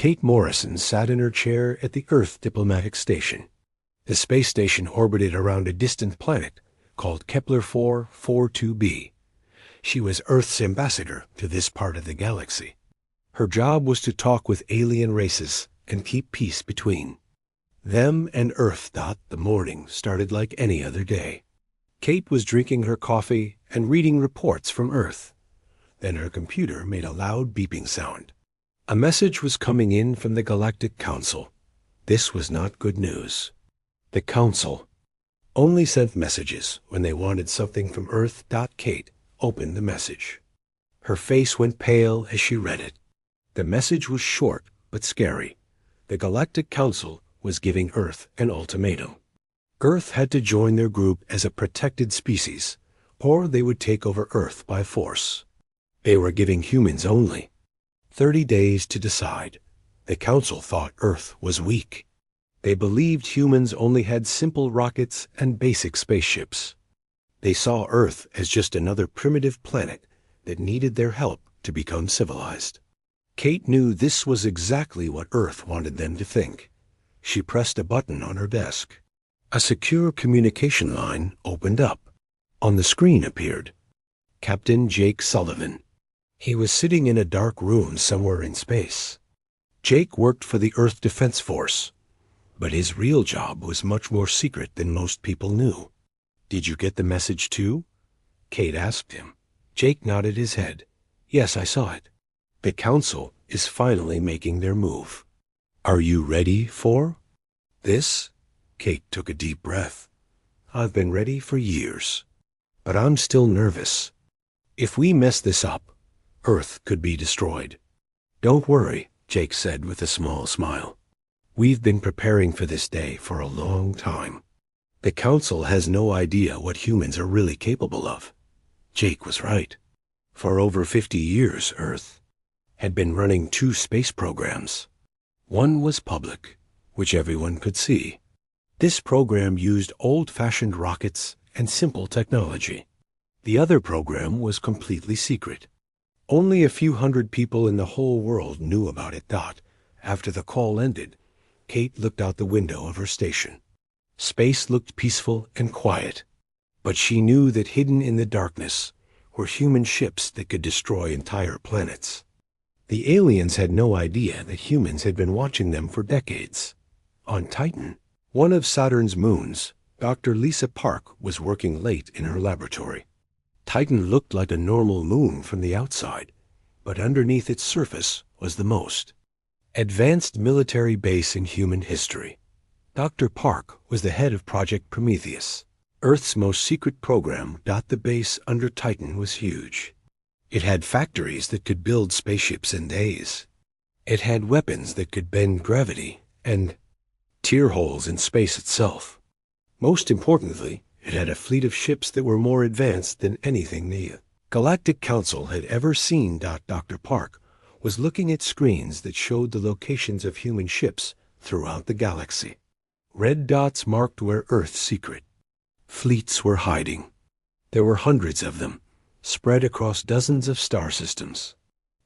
Kate Morrison sat in her chair at the Earth Diplomatic Station. The space station orbited around a distant planet called Kepler 442b. She was Earth's ambassador to this part of the galaxy. Her job was to talk with alien races and keep peace between them and Earth. The morning started like any other day. Kate was drinking her coffee and reading reports from Earth. Then her computer made a loud beeping sound. A message was coming in from the Galactic Council. This was not good news. The Council only sent messages when they wanted something from Earth. Kate opened the message. Her face went pale as she read it. The message was short but scary. The Galactic Council was giving Earth an ultimatum. Earth had to join their group as a protected species, or they would take over Earth by force. They were giving humans only 30 days to decide. The Council thought Earth was weak. They believed humans only had simple rockets and basic spaceships. They saw Earth as just another primitive planet that needed their help to become civilized. Kate knew this was exactly what Earth wanted them to think. She pressed a button on her desk. A secure communication line opened up. On the screen appeared Captain Jake Sullivan. He was sitting in a dark room somewhere in space. Jake worked for the Earth Defense Force, but his real job was much more secret than most people knew. "Did you get the message too?" Kate asked him. Jake nodded his head. "Yes, I saw it. The Council is finally making their move. Are you ready for this?" Kate took a deep breath. "I've been ready for years, but I'm still nervous. If we mess this up, Earth could be destroyed." "Don't worry," Jake said with a small smile. "We've been preparing for this day for a long time. The Council has no idea what humans are really capable of." Jake was right. For over 50 years, Earth had been running 2 space programs. One was public, which everyone could see. This program used old-fashioned rockets and simple technology. The other program was completely secret. Only a few hundred people in the whole world knew about it. After the call ended, Kate looked out the window of her station. Space looked peaceful and quiet, but she knew that hidden in the darkness were human ships that could destroy entire planets. The aliens had no idea that humans had been watching them for decades. On Titan, one of Saturn's moons, Dr. Lisa Park was working late in her laboratory. Titan looked like a normal moon from the outside, but underneath its surface was the most advanced military base in human history. Dr. Park was the head of Project Prometheus, Earth's most secret program. The base under Titan was huge. It had factories that could build spaceships in days. It had weapons that could bend gravity and tear holes in space itself. Most importantly, it had a fleet of ships that were more advanced than anything the Galactic Council had ever seen. Dr. Park was looking at screens that showed the locations of human ships throughout the galaxy. Red dots marked where Earth's secret fleets were hiding. There were hundreds of them, spread across dozens of star systems.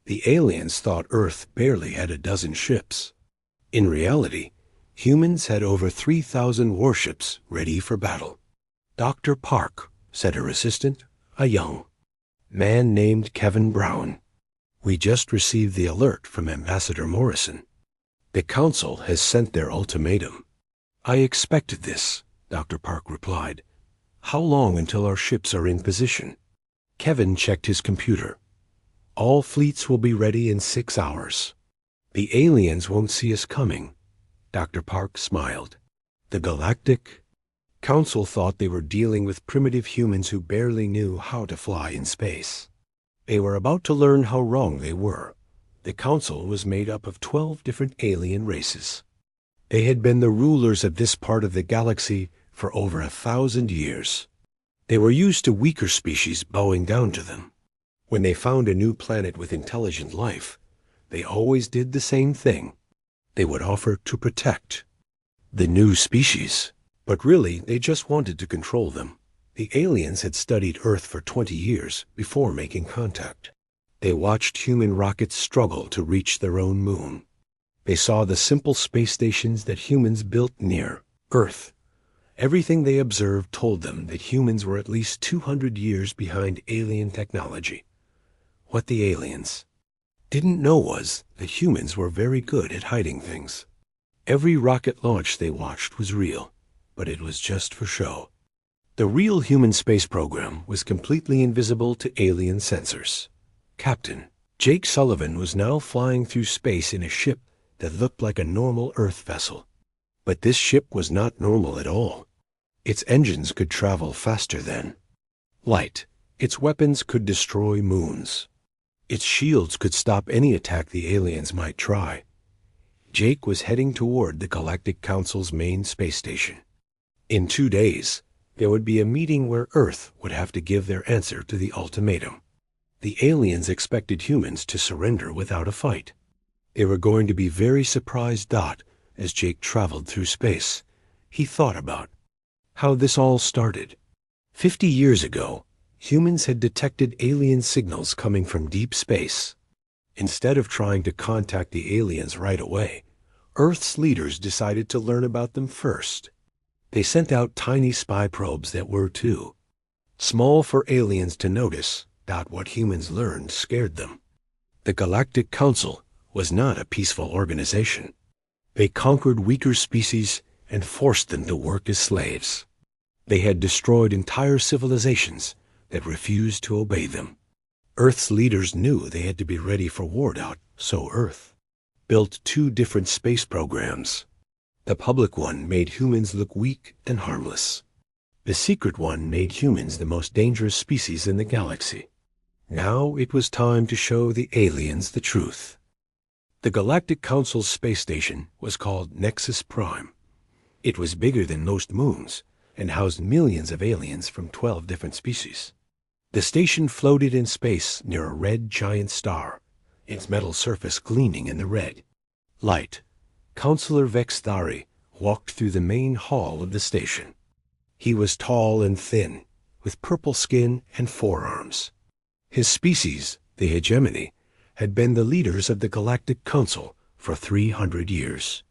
The aliens thought Earth barely had a dozen ships. In reality, humans had over 3,000 warships ready for battle. "Dr. Park," said her assistant, a young man named Kevin Brown. "We just received the alert from Ambassador Morrison. The Council has sent their ultimatum." "I expected this," Dr. Park replied. "How long until our ships are in position?" Kevin checked his computer. "All fleets will be ready in 6 hours. The aliens won't see us coming." Dr. Park smiled. The Galactic Council thought they were dealing with primitive humans who barely knew how to fly in space. They were about to learn how wrong they were. The Council was made up of 12 different alien races. They had been the rulers of this part of the galaxy for over 1,000 years. They were used to weaker species bowing down to them. When they found a new planet with intelligent life, they always did the same thing. They would offer to protect the new species. But really, they just wanted to control them. The aliens had studied Earth for 20 years before making contact. They watched human rockets struggle to reach their own moon. They saw the simple space stations that humans built near Earth. Everything they observed told them that humans were at least 200 years behind alien technology. What the aliens didn't know was that humans were very good at hiding things. Every rocket launch they watched was real, but it was just for show. The real human space program was completely invisible to alien sensors. Captain Jake Sullivan was now flying through space in a ship that looked like a normal Earth vessel. But this ship was not normal at all. Its engines could travel faster than light. Its weapons could destroy moons. Its shields could stop any attack the aliens might try. Jake was heading toward the Galactic Council's main space station. In 2 days, there would be a meeting where Earth would have to give their answer to the ultimatum. The aliens expected humans to surrender without a fight. They were going to be very surprised. As Jake traveled through space, he thought about how this all started. 50 years ago, humans had detected alien signals coming from deep space. Instead of trying to contact the aliens right away, Earth's leaders decided to learn about them first. They sent out tiny spy probes that were too small for aliens to notice. What humans learned scared them. The Galactic Council was not a peaceful organization. They conquered weaker species and forced them to work as slaves. They had destroyed entire civilizations that refused to obey them. Earth's leaders knew they had to be ready for war. So Earth built 2 different space programs. The public one made humans look weak and harmless. The secret one made humans the most dangerous species in the galaxy. Now it was time to show the aliens the truth. The Galactic Council's space station was called Nexus Prime. It was bigger than most moons and housed millions of aliens from 12 different species. The station floated in space near a red giant star, its metal surface gleaming in the red light. Counselor Vexthari walked through the main hall of the station. He was tall and thin, with purple skin and forearms. His species, the hegemony, had been the leaders of the Galactic Council for 300 years.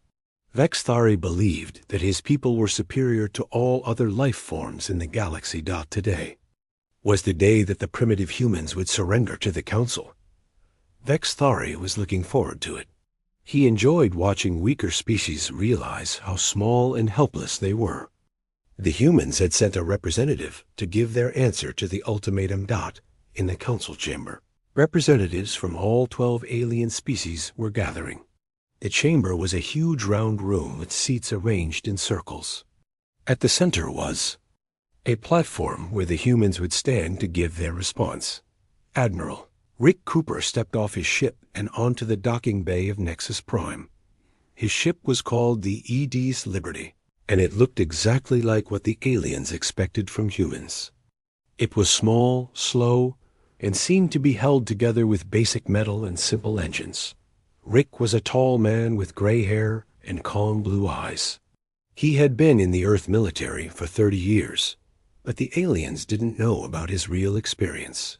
Vexthari believed that his people were superior to all other life forms in the galaxy. Today was the day that the primitive humans would surrender to the Council. Vexthari was looking forward to it. He enjoyed watching weaker species realize how small and helpless they were. The humans had sent a representative to give their answer to the ultimatum. In the council chamber, representatives from all 12 alien species were gathering. The chamber was a huge round room with seats arranged in circles. At the center was a platform where the humans would stand to give their response. Admiral Rick Cooper stepped off his ship and onto the docking bay of Nexus Prime. His ship was called the Ed's Liberty, and it looked exactly like what the aliens expected from humans. It was small, slow, and seemed to be held together with basic metal and simple engines. Rick was a tall man with gray hair and calm blue eyes. He had been in the Earth military for 30 years, but the aliens didn't know about his real experience.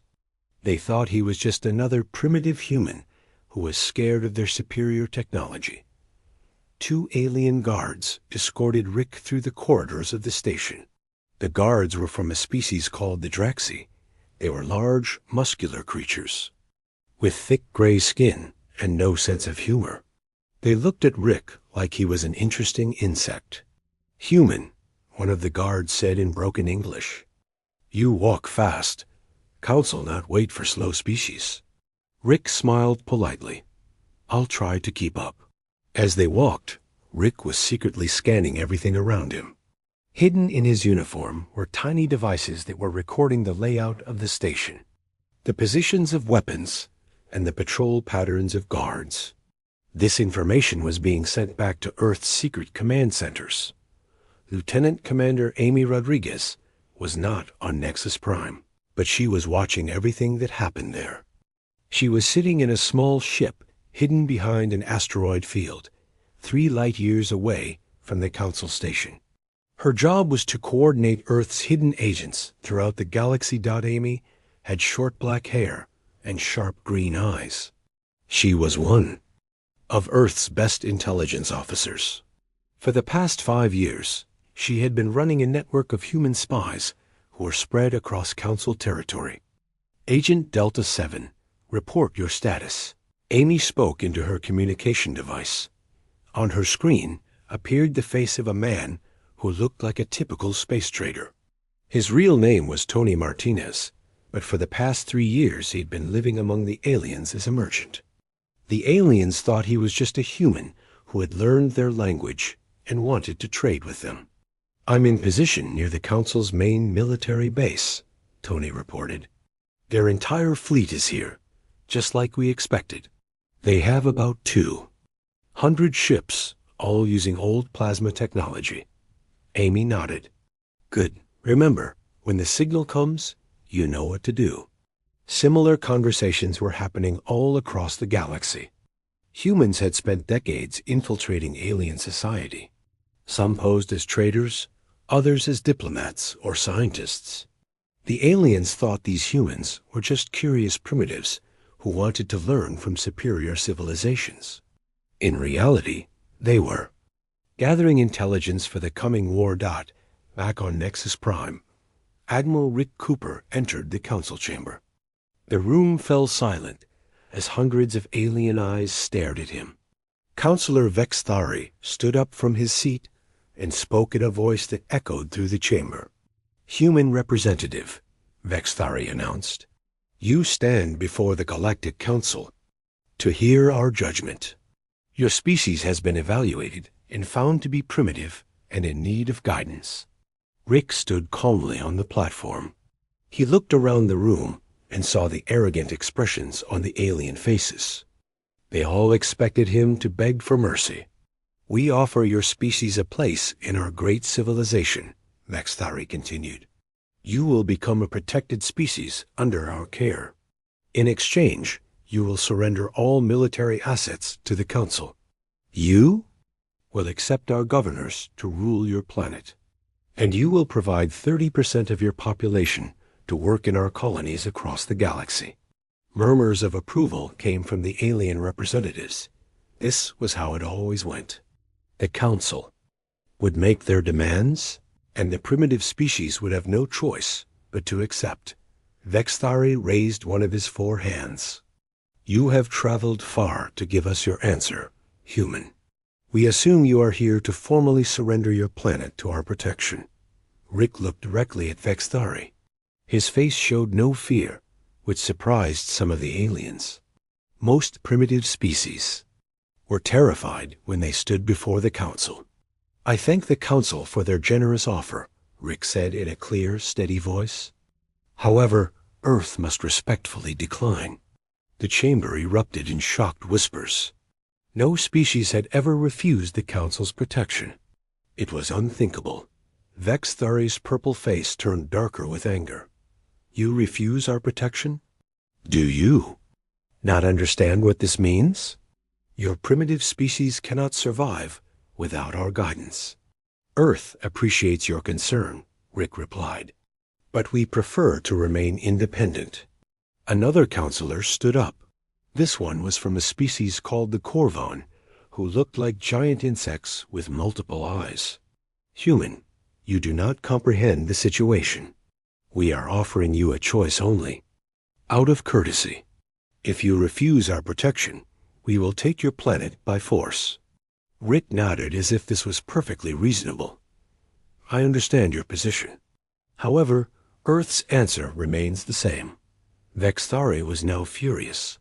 They thought he was just another primitive human who was scared of their superior technology. 2 alien guards escorted Rick through the corridors of the station. The guards were from a species called the Draxi. They were large, muscular creatures with thick gray skin and no sense of humor. They looked at Rick like he was an interesting insect. "Human," one of the guards said in broken English. "You walk fast. Council not wait for slow species." Rick smiled politely. "I'll try to keep up." As they walked, Rick was secretly scanning everything around him. Hidden in his uniform were tiny devices that were recording the layout of the station, the positions of weapons, and the patrol patterns of guards. This information was being sent back to Earth's secret command centers. Lieutenant Commander Amy Rodriguez was not on Nexus Prime, but she was watching everything that happened there. She was sitting in a small ship hidden behind an asteroid field, 3 light years away from the Council station. Her job was to coordinate Earth's hidden agents throughout the galaxy. Amy had short black hair and sharp green eyes. She was one of Earth's best intelligence officers. For the past 5 years, she had been running a network of human spies who were spread across Council territory. Agent Delta 7, report your status. Amy spoke into her communication device. On her screen appeared the face of a man who looked like a typical space trader. His real name was Tony Martinez, but for the past 3 years he'd been living among the aliens as a merchant. The aliens thought he was just a human who had learned their language and wanted to trade with them. I'm in position near the Council's main military base, Tony reported. Their entire fleet is here, just like we expected. They have about 200 ships, all using old plasma technology. Amy nodded. Good. Remember, when the signal comes, you know what to do. Similar conversations were happening all across the galaxy. Humans had spent decades infiltrating alien society. Some posed as traders, others as diplomats or scientists. The aliens thought these humans were just curious primitives who wanted to learn from superior civilizations. In reality, they were gathering intelligence for the coming war. Back on Nexus Prime, Admiral Rick Cooper entered the council chamber. The room fell silent as hundreds of alien eyes stared at him. Counselor Vexthari stood up from his seat and spoke in a voice that echoed through the chamber. Human representative, Vexthari announced, you stand before the Galactic Council to hear our judgment. Your species has been evaluated and found to be primitive and in need of guidance. Rick stood calmly on the platform. He looked around the room and saw the arrogant expressions on the alien faces. They all expected him to beg for mercy. We offer your species a place in our great civilization, Vexthari continued. You will become a protected species under our care. In exchange, you will surrender all military assets to the Council. You will accept our governors to rule your planet. And you will provide 30% of your population to work in our colonies across the galaxy. Murmurs of approval came from the alien representatives. This was how it always went. The Council would make their demands, and the primitive species would have no choice but to accept. Vexthari raised one of his 4 hands. You have traveled far to give us your answer, human. We assume you are here to formally surrender your planet to our protection. Rick looked directly at Vexthari. His face showed no fear, which surprised some of the aliens. Most primitive species were terrified when they stood before the Council. I thank the Council for their generous offer, Rick said in a clear, steady voice. However, Earth must respectfully decline. The chamber erupted in shocked whispers. No species had ever refused the Council's protection. It was unthinkable. Vexthari's purple face turned darker with anger. You refuse our protection? Do you not understand what this means? Your primitive species cannot survive without our guidance. Earth appreciates your concern, Rick replied, but we prefer to remain independent. Another counselor stood up. This one was from a species called the Corvon, who looked like giant insects with multiple eyes. Human, you do not comprehend the situation. We are offering you a choice only. Out of courtesy, if you refuse our protection, we will take your planet by force. Rick nodded as if this was perfectly reasonable. I understand your position. However, Earth's answer remains the same. Vexthari was now furious.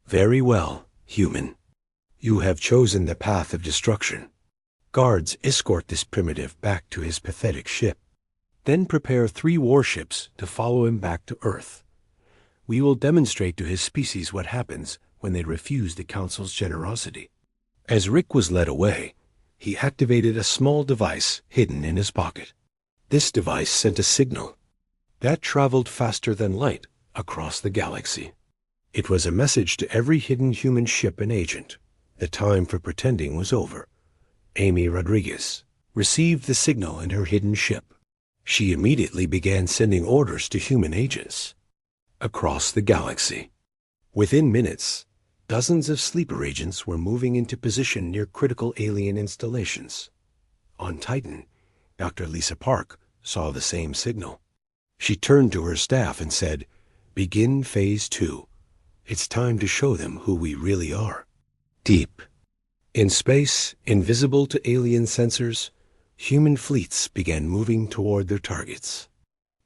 Very well, human. You have chosen the path of destruction. Guards escort this primitive back to his pathetic ship. Then prepare 3 warships to follow him back to Earth. We will demonstrate to his species what happens when they refuse the Council's generosity. As Rick was led away, he activated a small device hidden in his pocket. This device sent a signal that traveled faster than light across the galaxy. It was a message to every hidden human ship and agent. The time for pretending was over. Amy Rodriguez received the signal in her hidden ship. She immediately began sending orders to human agents across the galaxy. Within minutes, Dozens of sleeper agents were moving into position near critical alien installations. On Titan, Dr. Lisa Park saw the same signal. She turned to her staff and said, "Begin Phase 2. It's time to show them who we really are." Deep in space, invisible to alien sensors, human fleets began moving toward their targets.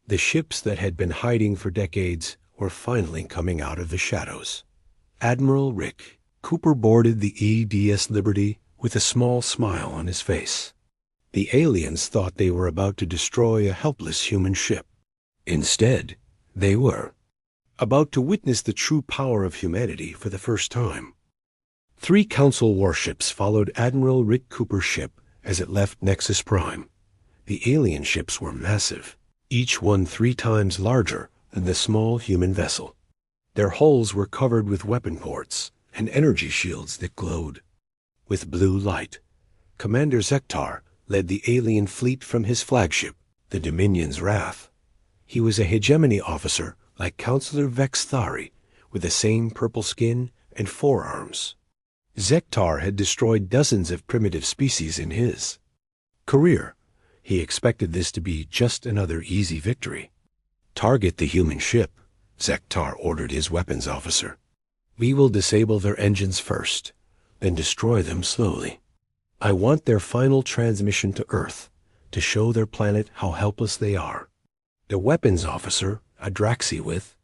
The ships that had been hiding for decades were finally coming out of the shadows. Admiral Rick Cooper boarded the EDS Liberty with a small smile on his face. The aliens thought they were about to destroy a helpless human ship. Instead, they were about to witness the true power of humanity for the first time. 3 Council warships followed Admiral Rick Cooper's ship as it left Nexus Prime. The alien ships were massive, each one 3 times larger than the small human vessel. Their hulls were covered with weapon ports and energy shields that glowed with blue light. Commander Zektar led the alien fleet from his flagship, the Dominion's Wrath. He was a hegemony officer like Counselor Vex Thari, with the same purple skin and forearms. Zektar had destroyed dozens of primitive species in his career. He expected this to be just another easy victory. "Target the human ship," Zektar ordered his weapons officer. "We will disable their engines first, then destroy them slowly. I want their final transmission to Earth to show their planet how helpless they are." The weapons officer, a Draxi with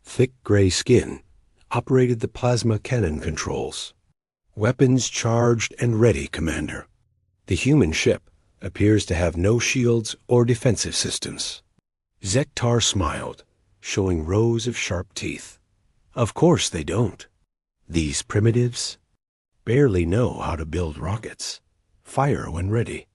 thick gray skin, operated the plasma cannon controls. "Weapons charged and ready, Commander. The human ship appears to have no shields or defensive systems." Zektar smiled, showing rows of sharp teeth. "Of course they don't. These primitives barely know how to build rockets. Fire when ready."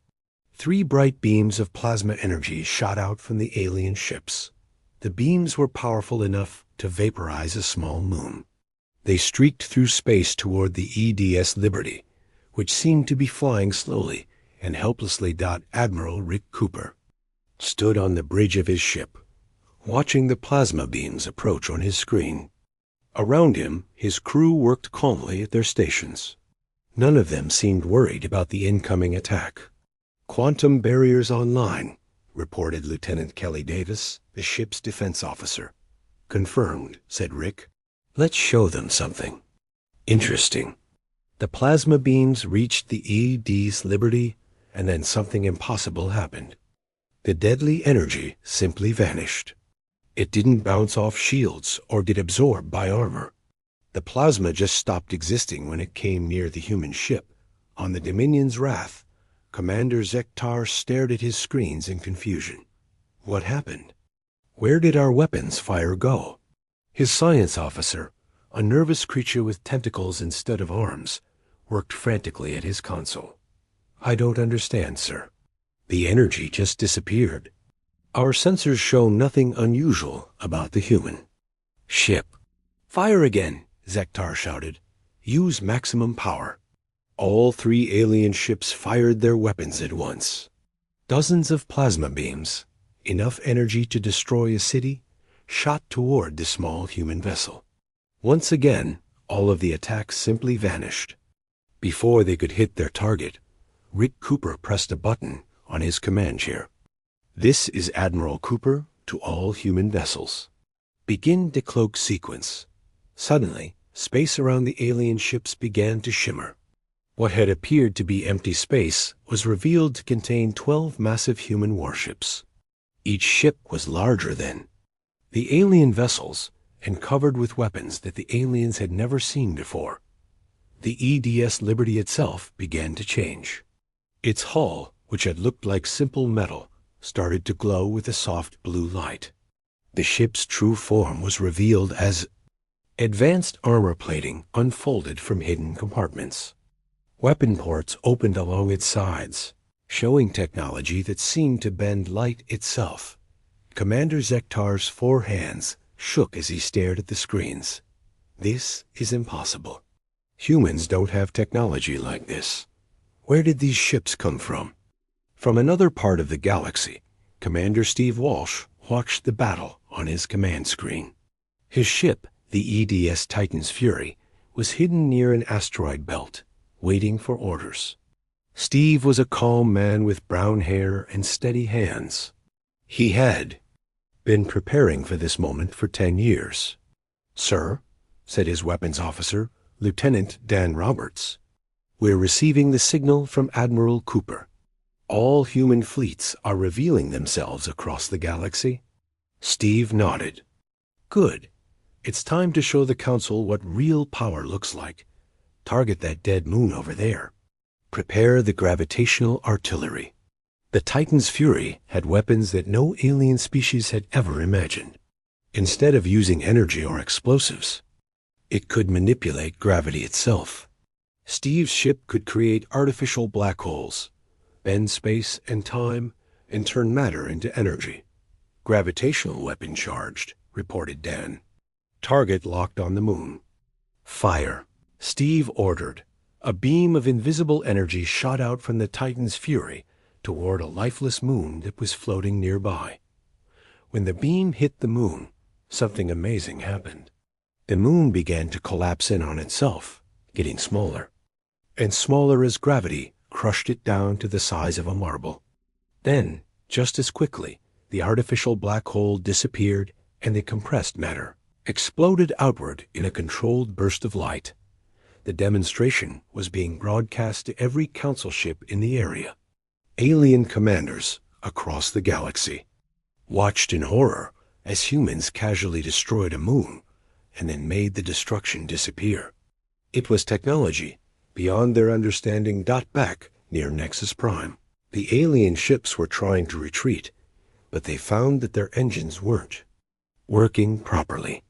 3 bright beams of plasma energy shot out from the alien ships. The beams were powerful enough to vaporize a small moon. They streaked through space toward the EDS Liberty, which seemed to be flying slowly, and helplessly. Admiral Rick Cooper stood on the bridge of his ship, watching the plasma beams approach on his screen. Around him, his crew worked calmly at their stations. None of them seemed worried about the incoming attack. "Quantum barriers online," reported Lieutenant Kelly Davis, the ship's defense officer. "Confirmed," said Rick. "Let's show them something interesting." The plasma beams reached the ED's Liberty, and then something impossible happened. The deadly energy simply vanished. It didn't bounce off shields or get absorbed by armor. The plasma just stopped existing when it came near the human ship. On the Dominion's Wrath, Commander Zektar stared at his screens in confusion. What happened? Where did our weapons fire go? His science officer, a nervous creature with tentacles instead of arms, worked frantically at his console. "I don't understand, sir. The energy just disappeared. Our sensors show nothing unusual about the human ship." "Fire again," Zektar shouted. "Use maximum power." All 3 alien ships fired their weapons at once. Dozens of plasma beams, enough energy to destroy a city, shot toward the small human vessel. Once again, all of the attacks simply vanished. Before they could hit their target, Rick Cooper pressed a button on his command chair. "This is Admiral Cooper to all human vessels. Begin decloak sequence." Suddenly, space around the alien ships began to shimmer. What had appeared to be empty space was revealed to contain 12 massive human warships. Each ship was larger than the alien vessels and covered with weapons that the aliens had never seen before. The EDS Liberty itself began to change. Its hull, which had looked like simple metal, started to glow with a soft blue light. The ship's true form was revealed as advanced armor plating unfolded from hidden compartments. Weapon ports opened along its sides, showing technology that seemed to bend light itself. Commander Zektar's 4 hands shook as he stared at the screens. "This is impossible. Humans don't have technology like this. Where did these ships come from?" From another part of the galaxy, Commander Steve Walsh watched the battle on his command screen. His ship, the EDS Titan's Fury, was hidden near an asteroid belt, waiting for orders. Steve was a calm man with brown hair and steady hands. He had been preparing for this moment for 10 years. "Sir," said his weapons officer, Lieutenant Dan Roberts, "we're receiving the signal from Admiral Cooper. All human fleets are revealing themselves across the galaxy." Steve nodded. "Good. It's time to show the Council what real power looks like. Target that dead moon over there. Prepare the gravitational artillery." The Titan's Fury had weapons that no alien species had ever imagined. Instead of using energy or explosives, it could manipulate gravity itself. Steve's ship could create artificial black holes, bend space and time, and turn matter into energy. "Gravitational weapon charged," reported Dan. "Target locked on the moon." "Fire," Steve ordered. A beam of invisible energy shot out from the Titan's Fury toward a lifeless moon that was floating nearby. When the beam hit the moon, something amazing happened. The moon began to collapse in on itself, getting smaller, and smaller as gravity crushed it down to the size of a marble. Then, just as quickly, the artificial black hole disappeared and the compressed matter exploded outward in a controlled burst of light. The demonstration was being broadcast to every Council ship in the area. Alien commanders across the galaxy watched in horror as humans casually destroyed a moon and then made the destruction disappear. It was technology beyond their understanding. Back near Nexus Prime, the alien ships were trying to retreat, but they found that their engines weren't working properly.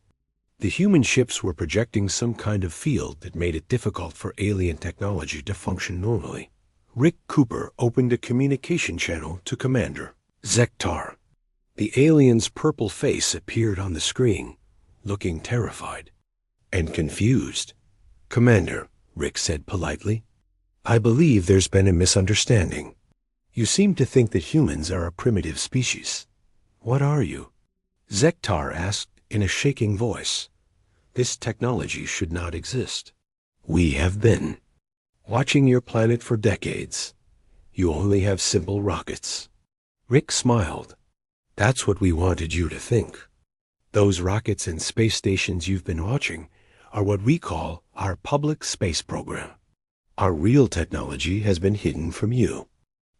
The human ships were projecting some kind of field that made it difficult for alien technology to function normally. Rick Cooper opened a communication channel to Commander Zektar. The alien's purple face appeared on the screen, looking terrified and confused. "Commander," Rick said politely, "I believe there's been a misunderstanding. You seem to think that humans are a primitive species. What are you?" Zektar asked in a shaking voice. "This technology should not exist. We have been watching your planet for decades. You only have simple rockets." Rick smiled. "That's what we wanted you to think. Those rockets and space stations you've been watching are what we call our public space program. Our real technology has been hidden from you."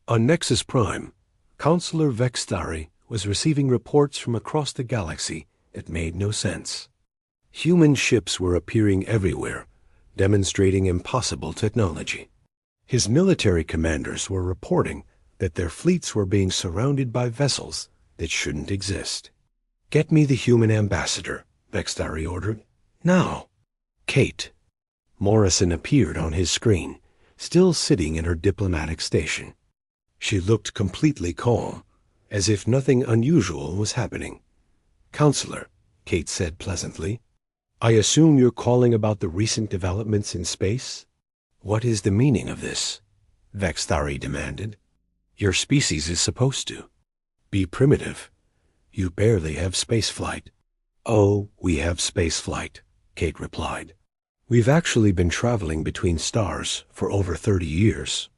On Nexus Prime, Counselor Vextari was receiving reports from across the galaxy that made no sense. Human ships were appearing everywhere, demonstrating impossible technology. His military commanders were reporting that their fleets were being surrounded by vessels that shouldn't exist. "Get me the human ambassador," Vextari ordered. "Now." Kate Morrison appeared on his screen, still sitting in her diplomatic station. She looked completely calm, as if nothing unusual was happening. "Counselor," Kate said pleasantly, "I assume you're calling about the recent developments in space?" "What is the meaning of this?" Vextari demanded. "Your species is supposed to be primitive. You barely have space flight." "Oh, we have space flight," Kate replied. "We've actually been traveling between stars for over 30 years.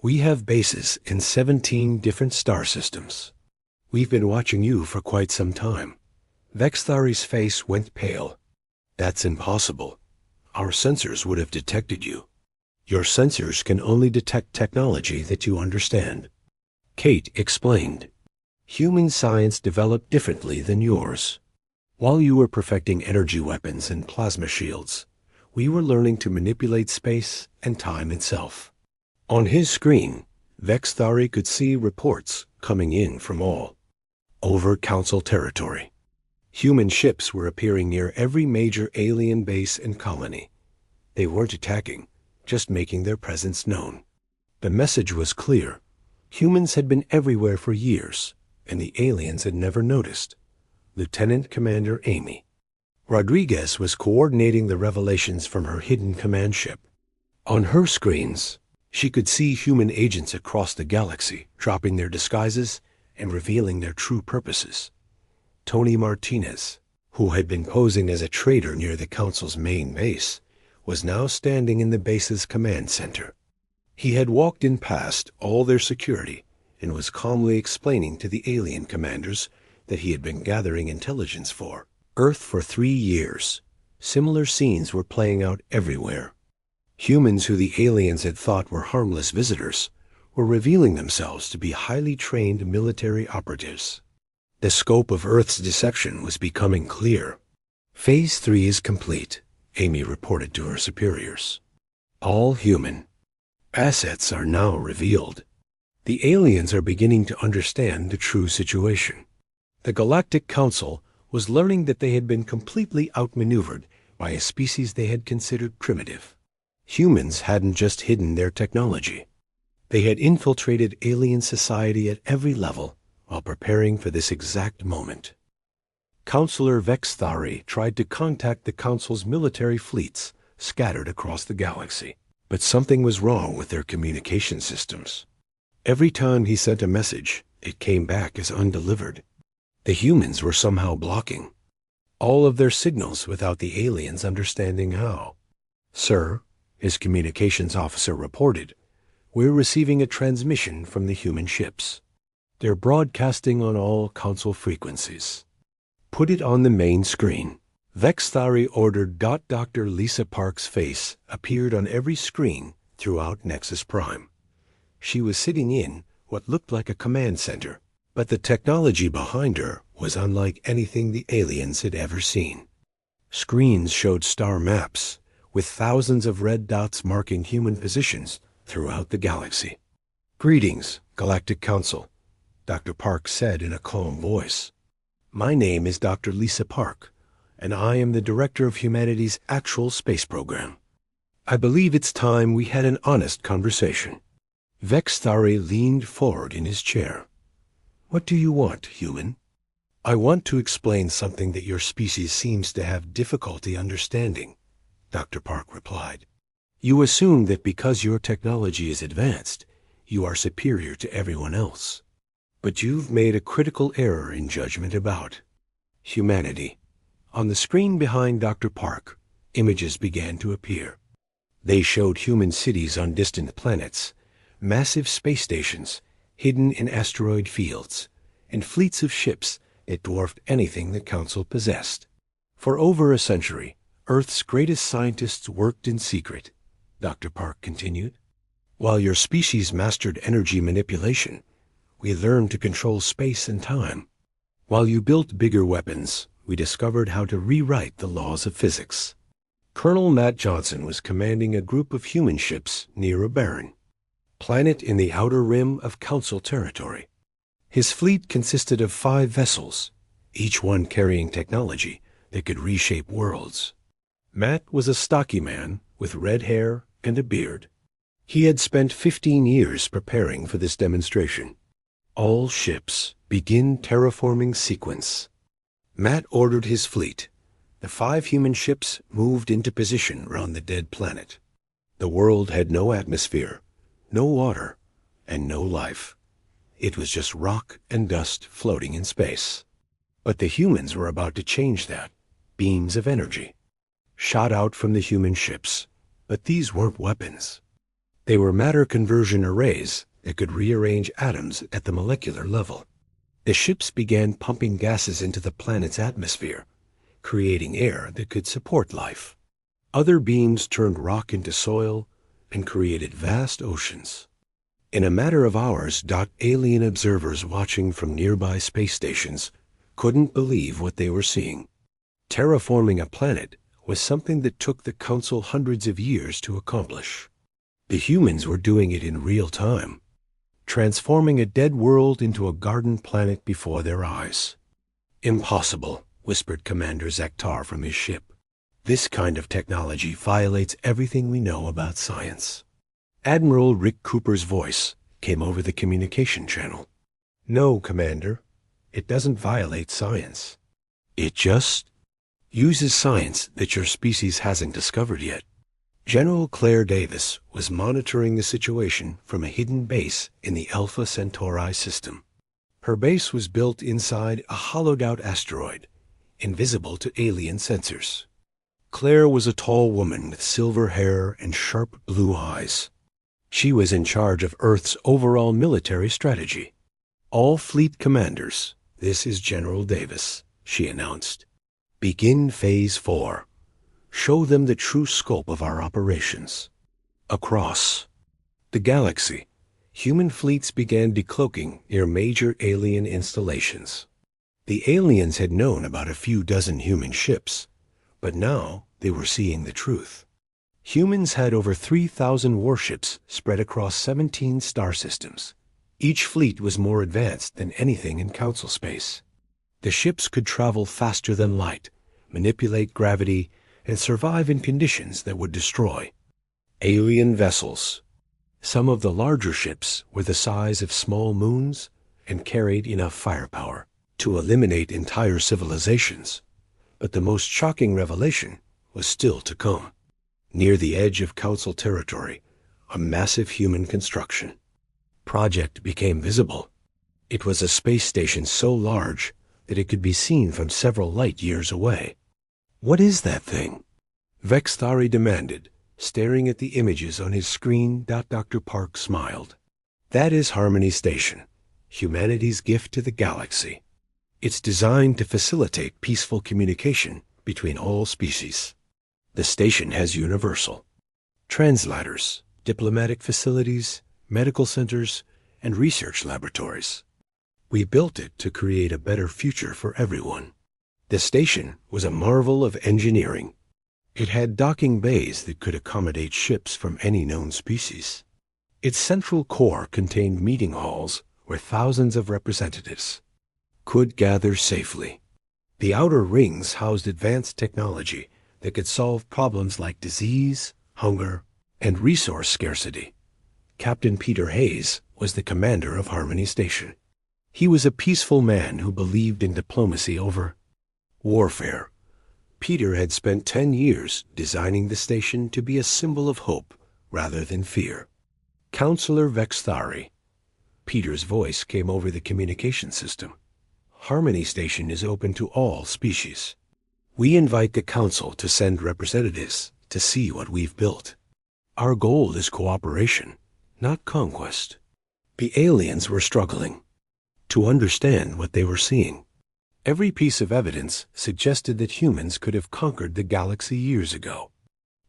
We have bases in 17 different star systems. We've been watching you for quite some time." Vextari's face went pale. "That's impossible. Our sensors would have detected you. Your sensors can only detect technology that you understand." Kate explained. "Human science developed differently than yours. While you were perfecting energy weapons and plasma shields, we were learning to manipulate space and time itself." On his screen, Vextari could see reports coming in from all over Council territory. Human ships were appearing near every major alien base and colony. They weren't attacking, just making their presence known. The message was clear. Humans had been everywhere for years, and the aliens had never noticed. Lieutenant Commander Amy Rodriguez was coordinating the revelations from her hidden command ship. On her screens, she could see human agents across the galaxy dropping their disguises and revealing their true purposes. Tony Martinez, who had been posing as a traitor near the Council's main base, was now standing in the base's command center. He had walked in past all their security and was calmly explaining to the alien commanders that he had been gathering intelligence for Earth for 3 years. Similar scenes were playing out everywhere. Humans who the aliens had thought were harmless visitors were revealing themselves to be highly trained military operatives. The scope of Earth's deception was becoming clear. Phase 3 is complete, Amy reported to her superiors. All human assets are now revealed. The aliens are beginning to understand the true situation. The Galactic Council was learning that they had been completely outmaneuvered by a species they had considered primitive. Humans hadn't just hidden their technology. They had infiltrated alien society at every level while preparing for this exact moment. Counselor Vexthari tried to contact the Council's military fleets scattered across the galaxy, but something was wrong with their communication systems. Every time he sent a message, it came back as undelivered. The humans were somehow blocking all of their signals without the aliens understanding how. "Sir," his communications officer reported, "we're receiving a transmission from the human ships. They're broadcasting on all Council frequencies." "Put it on the main screen." Vexthari ordered. Dr. Lisa Park's face appeared on every screen throughout Nexus Prime. She was sitting in what looked like a command center, but the technology behind her was unlike anything the aliens had ever seen. Screens showed star maps, with thousands of red dots marking human positions throughout the galaxy. "Greetings, Galactic Council," Dr. Park said in a calm voice. "My name is Dr. Lisa Park, and I am the director of humanity's actual space program. I believe it's time we had an honest conversation." Vexthari leaned forward in his chair. "What do you want, human?" "I want to explain something that your species seems to have difficulty understanding," Dr. Park replied. "You assume that because your technology is advanced, you are superior to everyone else. But you've made a critical error in judgment about humanity." On the screen behind Dr. Park, images began to appear. They showed human cities on distant planets, massive space stations hidden in asteroid fields, and fleets of ships that dwarfed anything the Council possessed. For over a century, Earth's greatest scientists worked in secret, Dr. Park continued. While your species mastered energy manipulation, we learned to control space and time. While you built bigger weapons, we discovered how to rewrite the laws of physics. Colonel Matt Johnson was commanding a group of human ships near a barren planet in the outer rim of Council territory. His fleet consisted of 5 vessels, each one carrying technology that could reshape worlds. Matt was a stocky man with red hair and a beard. He had spent 15 years preparing for this demonstration. "All ships, begin terraforming sequence." Matt ordered his fleet. The 5 human ships moved into position around the dead planet. The world had no atmosphere, no water, and no life. It was just rock and dust floating in space. But the humans were about to change that. Beams of energy shot out from the human ships, but these weren't weapons. They were matter conversion arrays that could rearrange atoms at the molecular level. The ships began pumping gases into the planet's atmosphere, creating air that could support life. Other beams turned rock into soil and created vast oceans. In a matter of hours, alien observers watching from nearby space stations couldn't believe what they were seeing. Terraforming a planet was something that took the Council hundreds of years to accomplish. The humans were doing it in real time, transforming a dead world into a garden planet before their eyes. "Impossible," whispered Commander Zektar from his ship. "This kind of technology violates everything we know about science." Admiral Rick Cooper's voice came over the communication channel. "No, Commander, it doesn't violate science. It just uses science that your species hasn't discovered yet." General Claire Davis was monitoring the situation from a hidden base in the Alpha Centauri system. Her base was built inside a hollowed-out asteroid, invisible to alien sensors. Claire was a tall woman with silver hair and sharp blue eyes. She was in charge of Earth's overall military strategy. "All fleet commanders, this is General Davis," she announced. "Begin Phase 4. Show them the true scope of our operations." Across the galaxy, human fleets began decloaking near major alien installations. The aliens had known about a few dozen human ships, but now they were seeing the truth. Humans had over 3,000 warships spread across 17 star systems. Each fleet was more advanced than anything in Council space. The ships could travel faster than light, manipulate gravity, and survive in conditions that would destroy. Alien vessels. Some of the larger ships were the size of small moons and carried enough firepower to eliminate entire civilizations. But the most shocking revelation was still to come. Near the edge of Council territory, a massive human construction project became visible. It was a space station so large that it could be seen from several light years away. "What is that thing?" Vexthari demanded, staring at the images on his screen. Dr. Park smiled. "That is Harmony Station, humanity's gift to the galaxy. It's designed to facilitate peaceful communication between all species. The station has universal translators, diplomatic facilities, medical centers, and research laboratories. We built it to create a better future for everyone." The station was a marvel of engineering. It had docking bays that could accommodate ships from any known species. Its central core contained meeting halls where thousands of representatives could gather safely. The outer rings housed advanced technology that could solve problems like disease, hunger, and resource scarcity. Captain Peter Hayes was the commander of Harmony Station. He was a peaceful man who believed in diplomacy over warfare. Peter had spent 10 years designing the station to be a symbol of hope rather than fear. "Counselor Vexthari." Peter's voice came over the communication system. "Harmony Station is open to all species. We invite the Council to send representatives to see what we've built. Our goal is cooperation, not conquest." The aliens were struggling to understand what they were seeing. Every piece of evidence suggested that humans could have conquered the galaxy years ago.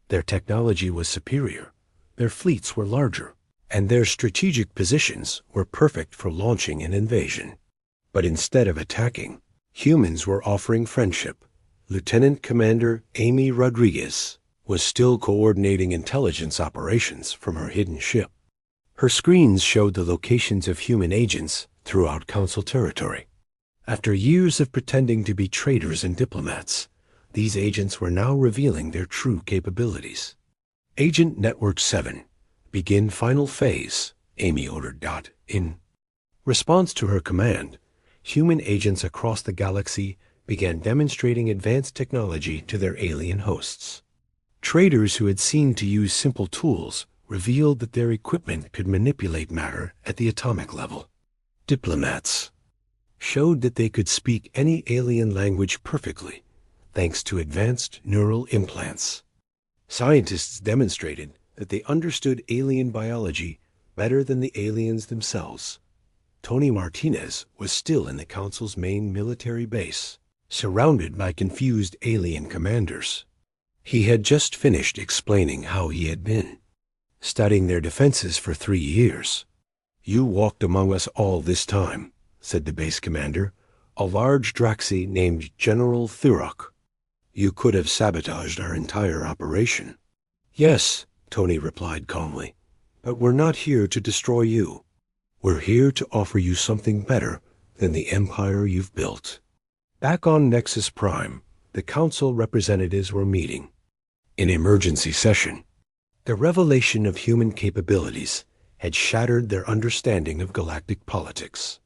Their technology was superior, their fleets were larger, and their strategic positions were perfect for launching an invasion. But instead of attacking, humans were offering friendship. Lieutenant Commander Amy Rodriguez was still coordinating intelligence operations from her hidden ship. Her screens showed the locations of human agents throughout Council territory. After years of pretending to be traitors and diplomats, these agents were now revealing their true capabilities. "Agent Network 7, begin final phase," Amy ordered. In response to her command, human agents across the galaxy began demonstrating advanced technology to their alien hosts. Traders who had seemed to use simple tools revealed that their equipment could manipulate matter at the atomic level. Diplomats showed that they could speak any alien language perfectly, thanks to advanced neural implants. Scientists demonstrated that they understood alien biology better than the aliens themselves. Tony Martinez was still in the Council's main military base, surrounded by confused alien commanders. He had just finished explaining how he had been studying their defenses for 3 years. "You walked among us all this time," said the base commander, a large Draxi named General Thurok. "You could have sabotaged our entire operation." "Yes," Tony replied calmly, "but we're not here to destroy you. We're here to offer you something better than the empire you've built." Back on Nexus Prime, the Council representatives were meeting. In emergency session, the revelation of human capabilities had shattered their understanding of galactic politics.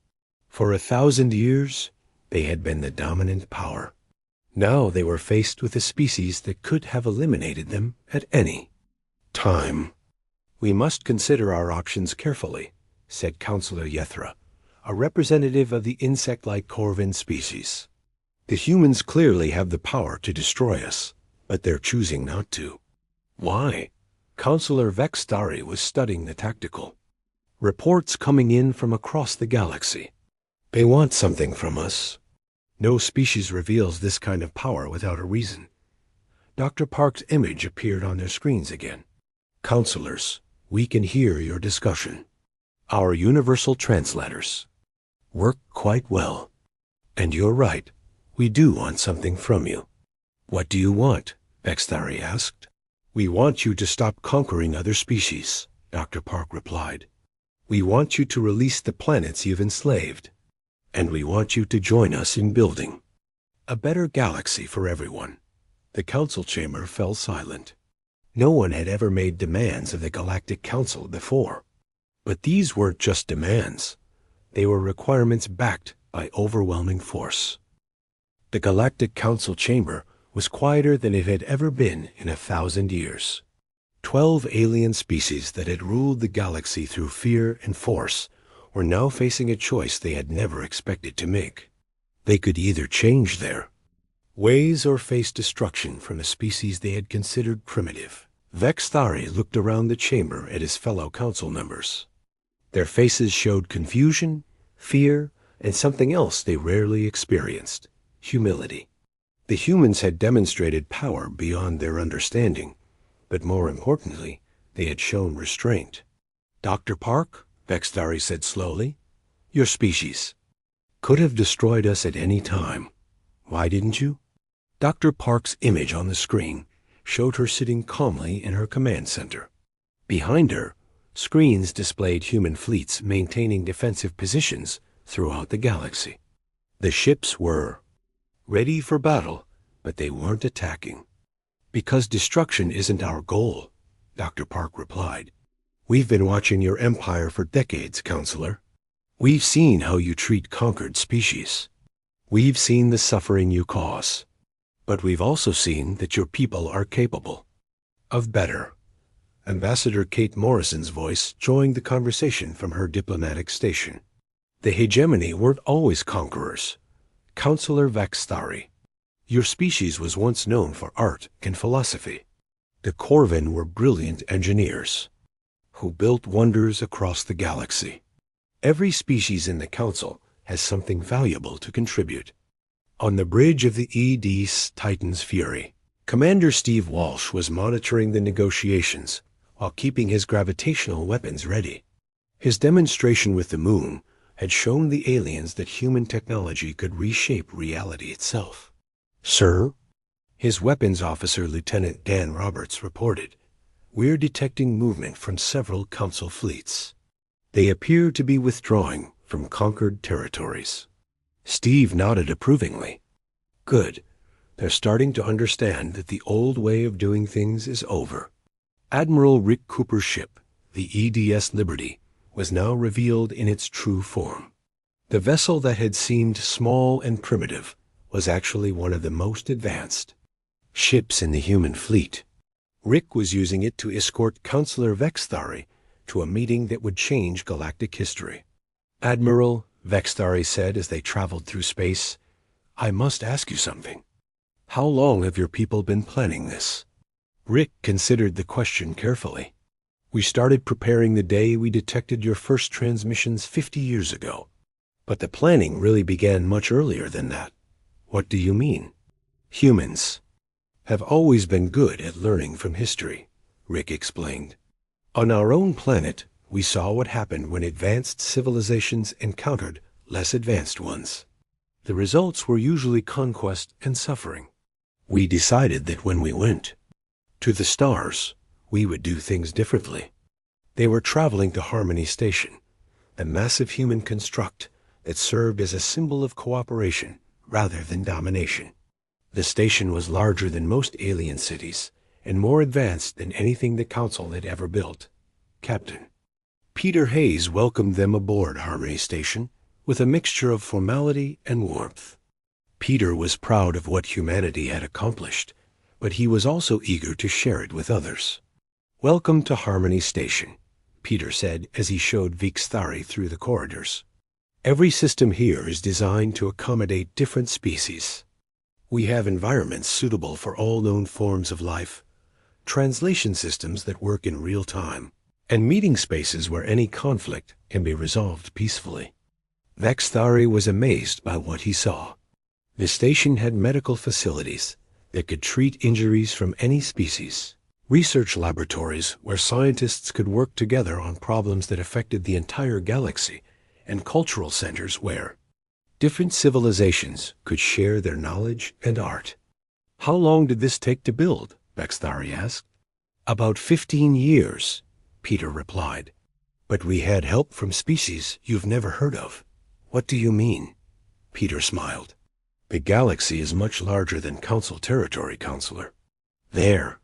For 1,000 years, they had been the dominant power. Now they were faced with a species that could have eliminated them at any time. "We must consider our options carefully," said Counselor Yethra, a representative of the insect-like Corvin species. "The humans clearly have the power to destroy us, but they're choosing not to. Why? Counselor Vextari was studying the tactical reports coming in from across the galaxy. They want something from us. No species reveals this kind of power without a reason. Dr. Park's image appeared on their screens again. Counselors, we can hear your discussion. Our universal translators work quite well. And you're right, we do want something from you. What do you want? Vextari asked. We want you to stop conquering other species, Dr. Park replied. We want you to release the planets you've enslaved. And we want you to join us in building a better galaxy for everyone. The council chamber fell silent. No one had ever made demands of the Galactic Council before. But these weren't just demands. They were requirements backed by overwhelming force. The Galactic Council chamber was quieter than it had ever been in 1,000 years. 12 alien species that had ruled the galaxy through fear and force were now facing a choice they had never expected to make. They could either change their ways or face destruction from a species they had considered primitive. Vextari looked around the chamber at his fellow council members. Their faces showed confusion, fear, and something else they rarely experienced: humility. The humans had demonstrated power beyond their understanding, but more importantly, they had shown restraint. Dr. Park, Vextari said slowly, your species could have destroyed us at any time. Why didn't you? Dr. Park's image on the screen showed her sitting calmly in her command center. Behind her, screens displayed human fleets maintaining defensive positions throughout the galaxy. The ships were ready for battle, but they weren't attacking. Because destruction isn't our goal, Dr. Park replied. We've been watching your empire for decades, Counselor. We've seen how you treat conquered species. We've seen the suffering you cause. But we've also seen that your people are capable of better. Ambassador Kate Morrison's voice joined the conversation from her diplomatic station. The hegemony weren't always conquerors. Counselor Vextari, your species was once known for art and philosophy. The Corvin were brilliant engineers who built wonders across the galaxy. Every species in the Council has something valuable to contribute. On the bridge of the ED's Titan's Fury, Commander Steve Walsh was monitoring the negotiations while keeping his gravitational weapons ready. His demonstration with the moon had shown the aliens that human technology could reshape reality itself. Sir, his weapons officer, Lieutenant Dan Roberts, reported, we're detecting movement from several Council fleets. They appear to be withdrawing from conquered territories. Steve nodded approvingly. Good. They're starting to understand that the old way of doing things is over. Admiral Rick Cooper's ship, the EDS Liberty, was now revealed in its true form. The vessel that had seemed small and primitive was actually one of the most advanced ships in the human fleet. Rick was using it to escort Counselor Vextari to a meeting that would change galactic history. Admiral, Vextari said as they traveled through space, I must ask you something. How long have your people been planning this? Rick considered the question carefully. We started preparing the day we detected your first transmissions 50 years ago. But the planning really began much earlier than that. What do you mean? Humans have always been good at learning from history, Rick explained. On our own planet, we saw what happened when advanced civilizations encountered less advanced ones. The results were usually conquest and suffering. We decided that when we went to the stars, we would do things differently. They were traveling to Harmony Station, a massive human construct that served as a symbol of cooperation rather than domination. The station was larger than most alien cities and more advanced than anything the Council had ever built. Captain Peter Hayes welcomed them aboard Harmony Station with a mixture of formality and warmth. Peter was proud of what humanity had accomplished, but he was also eager to share it with others. Welcome to Harmony Station, Peter said as he showed Vextari through the corridors. Every system here is designed to accommodate different species. We have environments suitable for all known forms of life, translation systems that work in real time, and meeting spaces where any conflict can be resolved peacefully. Vexthari was amazed by what he saw. The station had medical facilities that could treat injuries from any species, research laboratories where scientists could work together on problems that affected the entire galaxy, and cultural centers where different civilizations could share their knowledge and art. How long did this take to build? Vexthari asked. About 15 years, Peter replied. But we had help from species you've never heard of. What do you mean? Peter smiled. The galaxy is much larger than Council territory, Counselor. There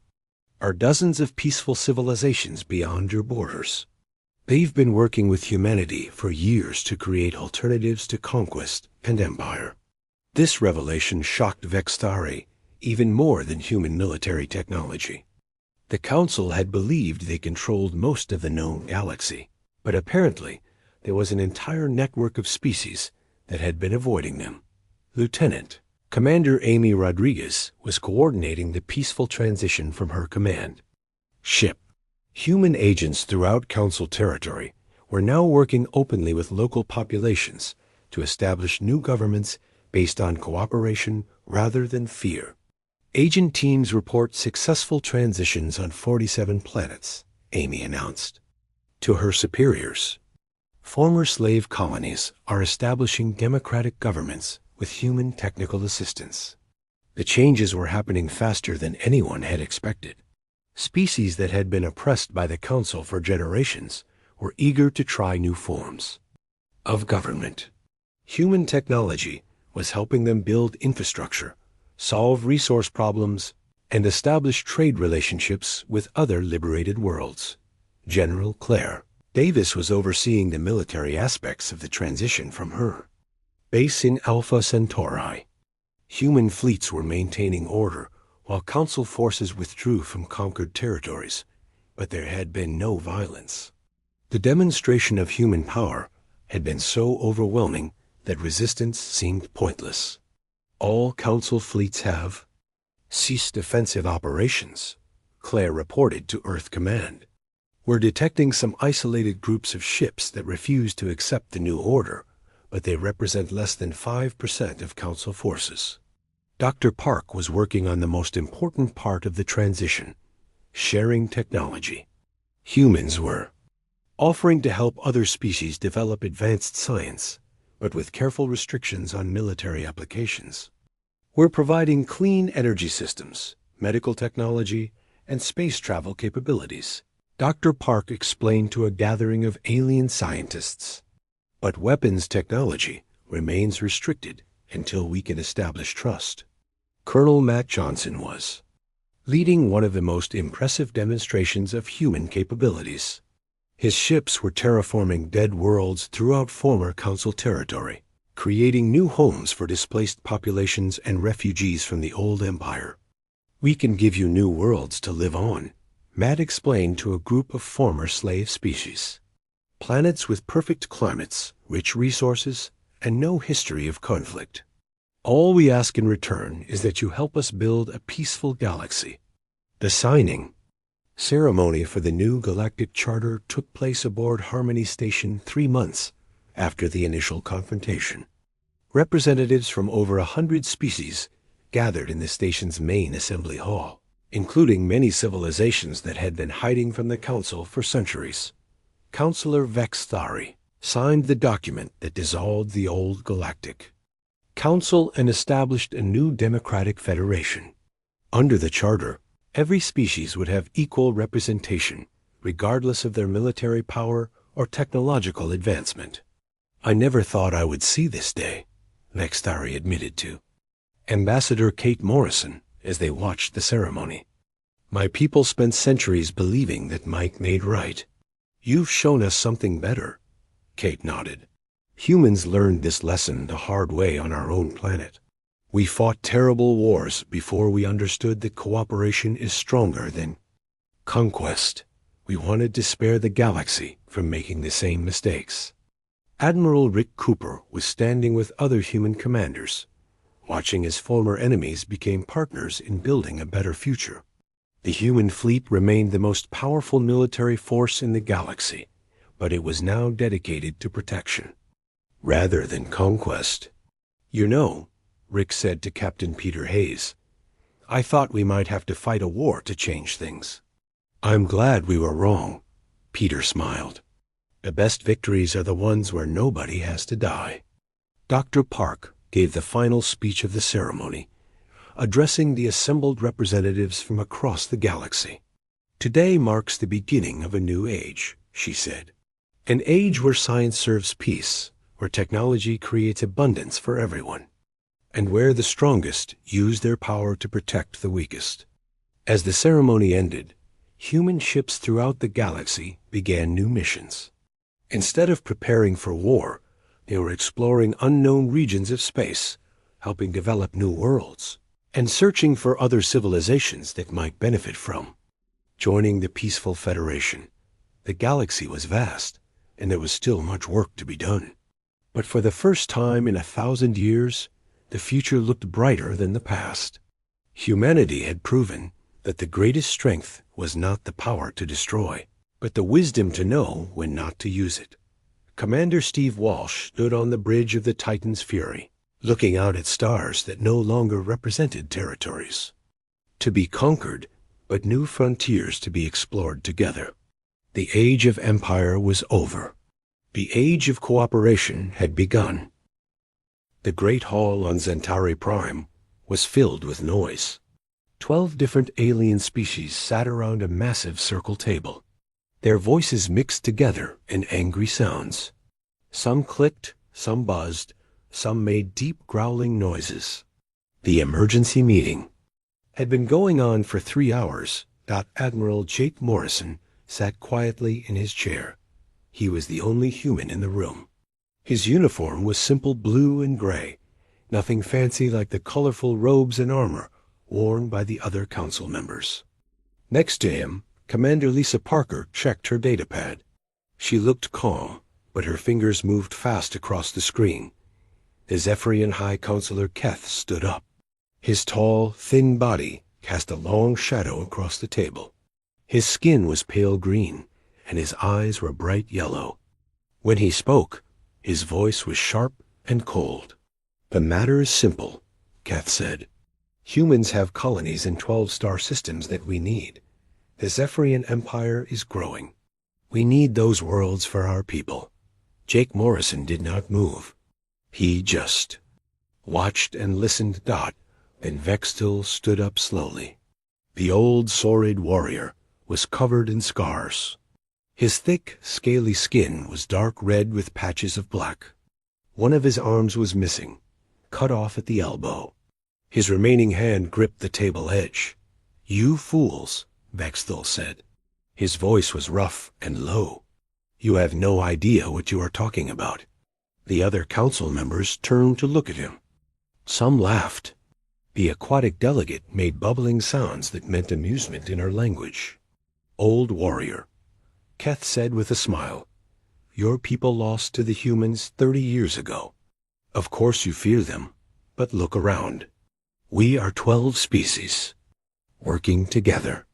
are dozens of peaceful civilizations beyond your borders. They've been working with humanity for years to create alternatives to conquest and empire. This revelation shocked Vexthari even more than human military technology. The Council had believed they controlled most of the known galaxy, but apparently there was an entire network of species that had been avoiding them. Lieutenant Commander Amy Rodriguez was coordinating the peaceful transition from her command ship. Human agents throughout Council territory were now working openly with local populations to establish new governments based on cooperation rather than fear. Agent teams report successful transitions on 47 planets, Amy announced. To her superiors, former slave colonies are establishing democratic governments with human technical assistance. The changes were happening faster than anyone had expected. Species that had been oppressed by the Council for generations were eager to try new forms of government. Human technology was helping them build infrastructure, solve resource problems, and establish trade relationships with other liberated worlds. General Claire Davis was overseeing the military aspects of the transition from her base in Alpha Centauri. Human fleets were maintaining order while Council forces withdrew from conquered territories, but there had been no violence. The demonstration of human power had been so overwhelming that resistance seemed pointless. All Council fleets have ceased defensive operations, Claire reported to Earth Command. We're detecting some isolated groups of ships that refuse to accept the new order, but they represent less than 5% of Council forces. Dr. Park was working on the most important part of the transition, sharing technology. Humans were offering to help other species develop advanced science, but with careful restrictions on military applications. We're providing clean energy systems, medical technology, and space travel capabilities, Dr. Park explained to a gathering of alien scientists. But weapons technology remains restricted until we can establish trust. Colonel Matt Johnson was leading one of the most impressive demonstrations of human capabilities. His ships were terraforming dead worlds throughout former Council territory, creating new homes for displaced populations and refugees from the old empire. We can give you new worlds to live on, Matt explained to a group of former slave species. Planets with perfect climates, rich resources, and no history of conflict. All we ask in return is that you help us build a peaceful galaxy. The signing ceremony for the new Galactic Charter took place aboard Harmony Station 3 months after the initial confrontation. Representatives from over 100 species gathered in the station's main assembly hall, including many civilizations that had been hiding from the Council for centuries. Councilor Vexthari signed the document that dissolved the old Galactic Council and established a new democratic federation. Under the Charter, every species would have equal representation, regardless of their military power or technological advancement. I never thought I would see this day, Vexthari admitted to Ambassador Kate Morrison as they watched the ceremony. My people spent centuries believing that Mike made right. You've shown us something better, Kate nodded. Humans learned this lesson the hard way on our own planet. We fought terrible wars before we understood that cooperation is stronger than conquest. We wanted to spare the galaxy from making the same mistakes. Admiral Rick Cooper was standing with other human commanders. watching as former enemies became partners in building a better future. The human fleet remained the most powerful military force in the galaxy, but it was now dedicated to protection, rather than conquest. "You know," Rick said to Captain Peter Hayes, "I thought we might have to fight a war to change things." "I'm glad we were wrong," Peter smiled. "The best victories are the ones where nobody has to die." Dr. Park gave the final speech of the ceremony, addressing the assembled representatives from across the galaxy. "Today marks the beginning of a new age," she said. "An age where science serves peace, where technology creates abundance for everyone, and where the strongest use their power to protect the weakest." As the ceremony ended, human ships throughout the galaxy began new missions. Instead of preparing for war, they were exploring unknown regions of space, helping develop new worlds, and searching for other civilizations that might benefit from joining the peaceful Federation. The galaxy was vast, and there was still much work to be done. But for the first time in 1,000 years, the future looked brighter than the past. Humanity had proven that the greatest strength was not the power to destroy, but the wisdom to know when not to use it. Commander Steve Walsh stood on the bridge of the Titan's Fury, looking out at stars that no longer represented territories to be conquered, but new frontiers to be explored together. The age of empire was over. The age of cooperation had begun. The great hall on Centauri Prime was filled with noise. 12 different alien species sat around a massive circle table. Their voices mixed together in angry sounds. Some clicked, some buzzed, some made deep growling noises. The emergency meeting had been going on for 3 hours. Admiral Jake Morrison sat quietly in his chair. He was the only human in the room. His uniform was simple blue and gray, nothing fancy like the colorful robes and armor worn by the other council members. Next to him, Commander Lisa Parker checked her datapad. She looked calm, but her fingers moved fast across the screen. The Zephyrian High Counselor Keth stood up. His tall, thin body cast a long shadow across the table. His skin was pale green, and his eyes were bright yellow. When he spoke, his voice was sharp and cold. "The matter is simple," Keth said. "Humans have colonies in 12 star systems that we need. The Zephyrian Empire is growing. We need those worlds for our people." Jake Morrison did not move. He just watched and listened. Then Vextil stood up slowly. The old Saurid warrior was covered in scars. His thick, scaly skin was dark red with patches of black. One of his arms was missing, cut off at the elbow. His remaining hand gripped the table edge. "You fools," Vextil said. His voice was rough and low. "You have no idea what you are talking about." The other council members turned to look at him. Some laughed. The aquatic delegate made bubbling sounds that meant amusement in her language. "Old warrior," Keth said with a smile, "your people lost to the humans 30 years ago. Of course you fear them, but look around. We are 12 species, working together.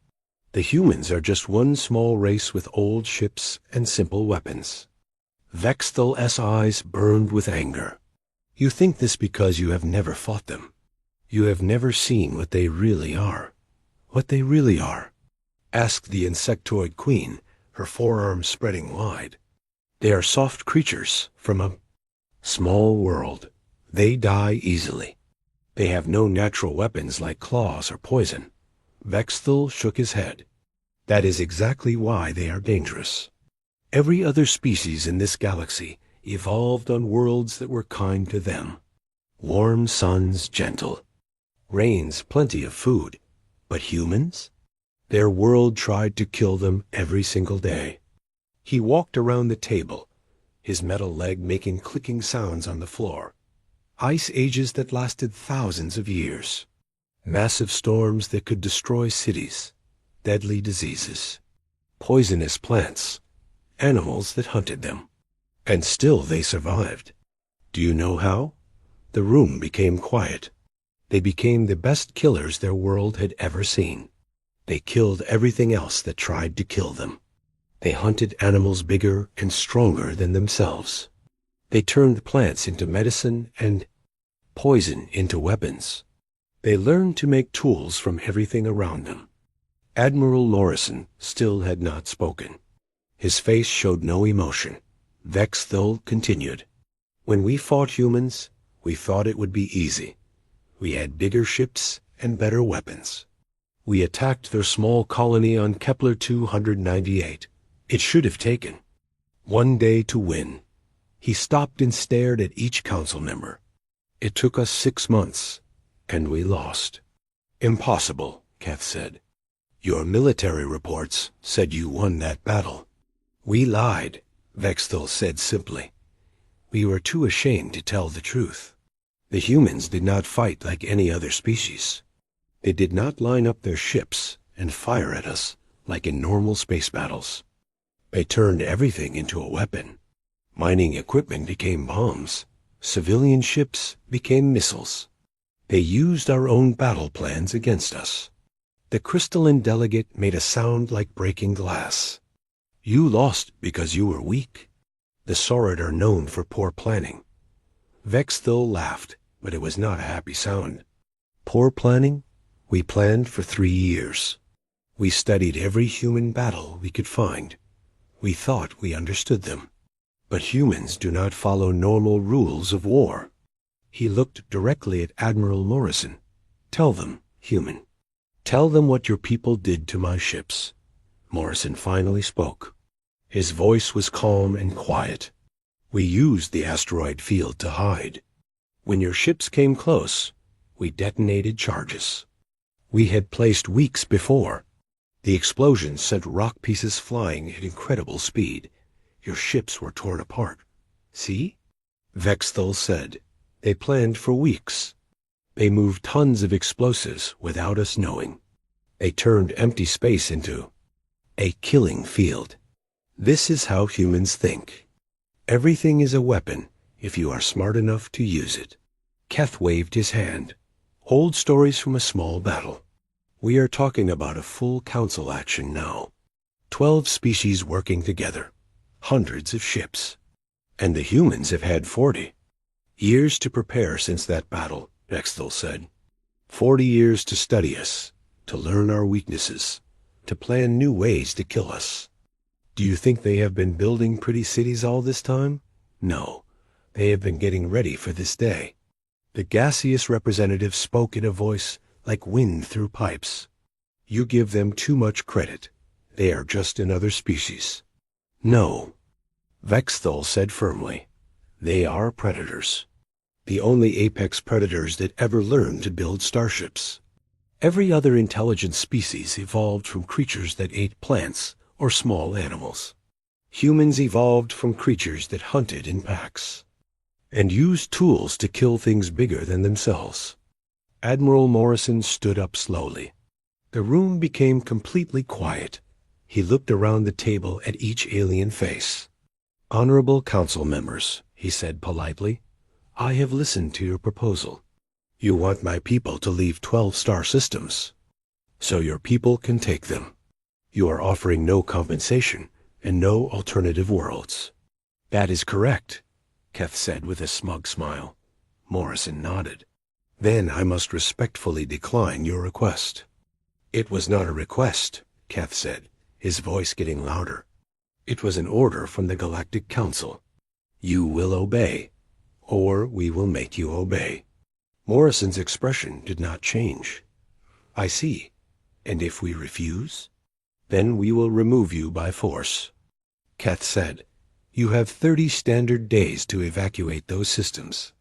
The humans are just one small race with old ships and simple weapons." Vextil's eyes burned with anger. "You think this because you have never fought them. You have never seen what they really are. What they really are," asked the insectoid queen, her forearms spreading wide. "They are soft creatures from a small world. They die easily. They have no natural weapons like claws or poison." Vextil shook his head. "That is exactly why they are dangerous. Every other species in this galaxy evolved on worlds that were kind to them. Warm suns, gentle. Rains, plenty of food. But humans? Their world tried to kill them every single day." He walked around the table, his metal leg making clicking sounds on the floor. Ice ages that lasted thousands of years. Massive storms that could destroy cities. Deadly diseases. Poisonous plants. Animals that hunted them. And still they survived. Do you know how? The room became quiet. They became the best killers their world had ever seen. They killed everything else that tried to kill them. They hunted animals bigger and stronger than themselves. They turned plants into medicine and poison into weapons. They learned to make tools from everything around them. Admiral Morrison still had not spoken. His face showed no emotion. Vexthul continued. When we fought humans, we thought it would be easy. We had bigger ships and better weapons. We attacked their small colony on Kepler 298. It should have taken one day to win. He stopped and stared at each council member. It took us 6 months, and we lost. Impossible, Keth said. Your military reports said you won that battle. We lied, Vexthul said simply. We were too ashamed to tell the truth. The humans did not fight like any other species. They did not line up their ships and fire at us like in normal space battles. They turned everything into a weapon. Mining equipment became bombs. Civilian ships became missiles. They used our own battle plans against us. The crystalline delegate made a sound like breaking glass. You lost because you were weak. The Saurid are known for poor planning. Vexthul laughed, but it was not a happy sound. Poor planning? We planned for 3 years. We studied every human battle we could find. We thought we understood them. But humans do not follow normal rules of war. He looked directly at Admiral Morrison. Tell them, human. Tell them what your people did to my ships. Morrison finally spoke. His voice was calm and quiet. We used the asteroid field to hide. When your ships came close, we detonated charges. We had placed weeks before. The explosions sent rock pieces flying at incredible speed. Your ships were torn apart. See? Vexthul said. They planned for weeks. They moved tons of explosives without us knowing. They turned empty space into a killing field. This is how humans think. Everything is a weapon if you are smart enough to use it. Keth waved his hand. Old stories from a small battle. We are talking about a full council action now. 12 species working together. Hundreds of ships. And the humans have had 40. Years to prepare since that battle, Vexthul said. 40 years to study us, to learn our weaknesses, to plan new ways to kill us. Do you think they have been building pretty cities all this time? No, they have been getting ready for this day. The gaseous representative spoke in a voice like wind through pipes. You give them too much credit. They are just another species. No, Vexthul said firmly. They are predators. The only apex predators that ever learned to build starships. Every other intelligent species evolved from creatures that ate plants or small animals. Humans evolved from creatures that hunted in packs and used tools to kill things bigger than themselves. Admiral Morrison stood up slowly. The room became completely quiet. He looked around the table at each alien face. Honorable council members, he said politely, I have listened to your proposal. You want my people to leave 12 star systems, so your people can take them. You are offering no compensation and no alternative worlds. That is correct, Keth said with a smug smile. Morrison nodded. Then I must respectfully decline your request. It was not a request, Keth said, his voice getting louder. It was an order from the Galactic Council. You will obey, or we will make you obey. Morrison's expression did not change. I see. And if we refuse? Then we will remove you by force. Keth said, You have 30 standard days to evacuate those systems.